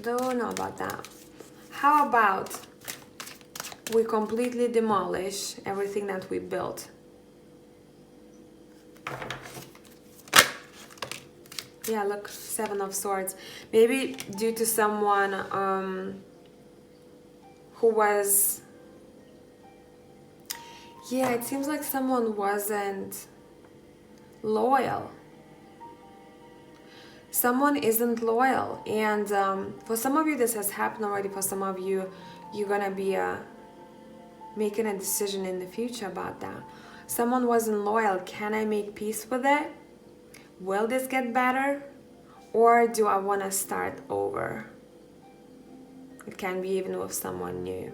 A: Don't know about that. How about we completely demolish everything that we built? Yeah, look, 7 of Swords. Maybe due to someone who was... Yeah, it seems like someone wasn't loyal. Someone isn't loyal. And for some of you, this has happened already. For some of you, you're gonna be making a decision in the future about that. Someone wasn't loyal. Can I make peace with it? Will this get better? Or do I want to start over? It can be even with someone new.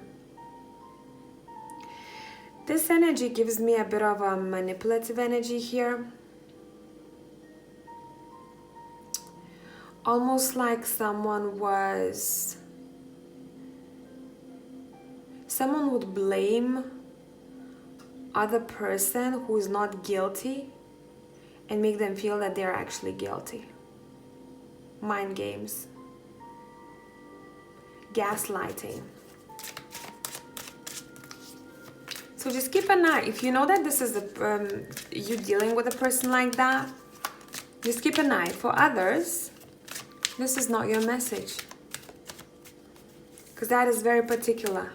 A: This energy gives me a bit of a manipulative energy here. Almost like someone would blame other person who is not guilty and make them feel that they're actually guilty. Mind games. Gaslighting. So just keep an eye. If you know that this is you dealing with a person like that, just keep an eye. For others, this is not your message. Because that is very particular.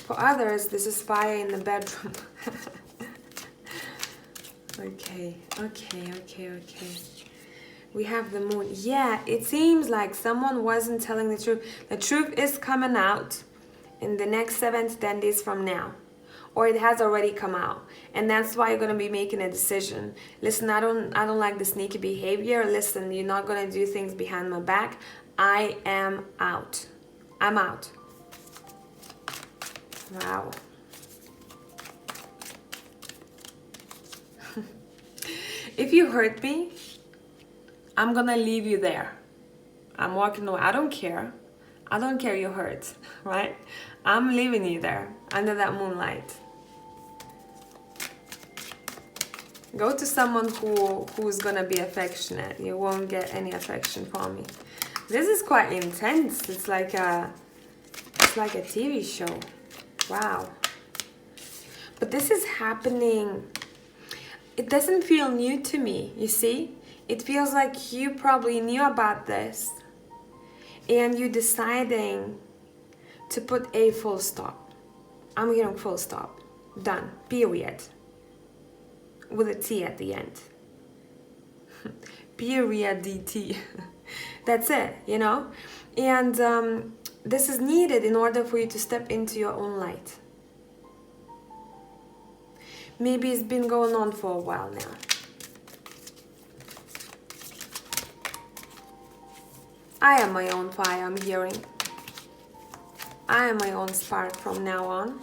A: For others, this is fire in the bedroom. Okay. We have the moon. Yeah, it seems like someone wasn't telling the truth. The truth is coming out in the next 7 to 10 days from now. Or it has already come out. And that's why you're going to be making a decision. Listen, I don't like the sneaky behavior. Listen, you're not going to do things behind my back. I am out. I'm out. Wow. If you hurt me, I'm gonna leave you there. I'm walking away. I don't care. I don't care you hurt, right? I'm leaving you there under that moonlight. Go to someone who's gonna be affectionate. You won't get any affection from me. This is quite intense. It's like a TV show. Wow. But this is happening. It doesn't feel new to me, you see? It feels like you probably knew about this and you're deciding to put a full stop. I'm hearing full stop. Done. Period. With a T at the end. Period DT. That's it, you know? And this is needed in order for you to step into your own light. Maybe it's been going on for a while now. I am my own fire, I'm hearing. I am my own spark from now on.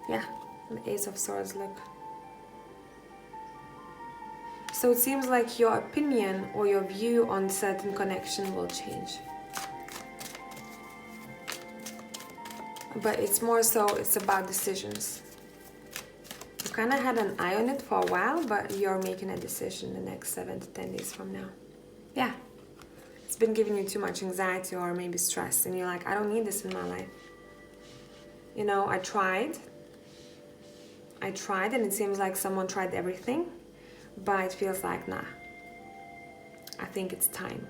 A: Yeah, the Ace of Swords, look. So it seems like your opinion or your view on certain connection will change. But it's more so, it's about decisions. You kind of had an eye on it for a while, but you're making a decision the next 7 to 10 days from now. Yeah. It's been giving you too much anxiety or maybe stress, and you're like, I don't need this in my life. You know, I tried, and it seems like someone tried everything, but it feels like, nah. I think it's time.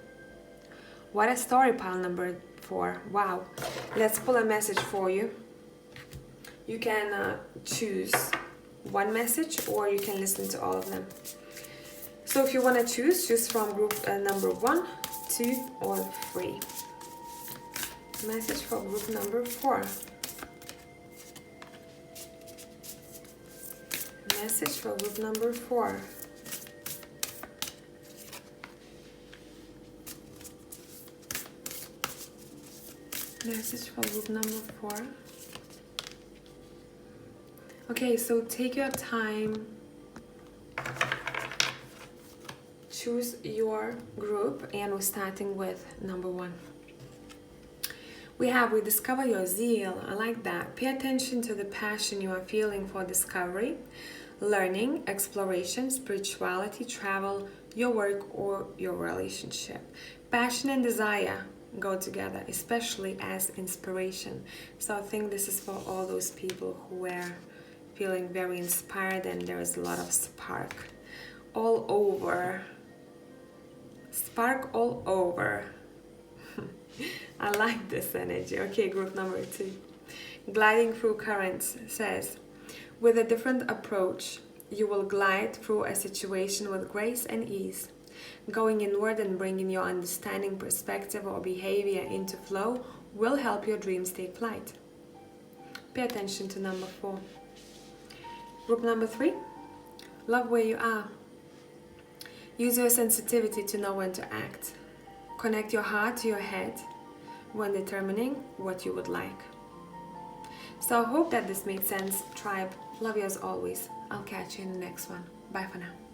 A: What a story, pile number 4. Wow. Let's pull a message for you. You can choose one message, or you can listen to all of them. So if you want to choose from group number 1, 2, or 3. Message for group number 4. Message for group number 4. Message for group number 4. Okay, so take your time. Choose your group, and we're starting with number 1. We discover your zeal. I like that. Pay attention to the passion you are feeling for discovery, learning, exploration, spirituality, travel, your work, or your relationship. Passion and desire go together, especially as inspiration. So I think this is for all those people who were feeling very inspired, and there is a lot of spark all over. Spark all over. I like this energy. Okay, group number 2. Gliding through currents says, with a different approach, you will glide through a situation with grace and ease. Going inward and bringing your understanding, perspective, or behavior into flow will help your dreams take flight. Pay attention to number 4. Group number 3. Love where you are. Use your sensitivity to know when to act. Connect your heart to your head when determining what you would like. So I hope that this made sense, tribe. Love you as always. I'll catch you in the next one. Bye for now.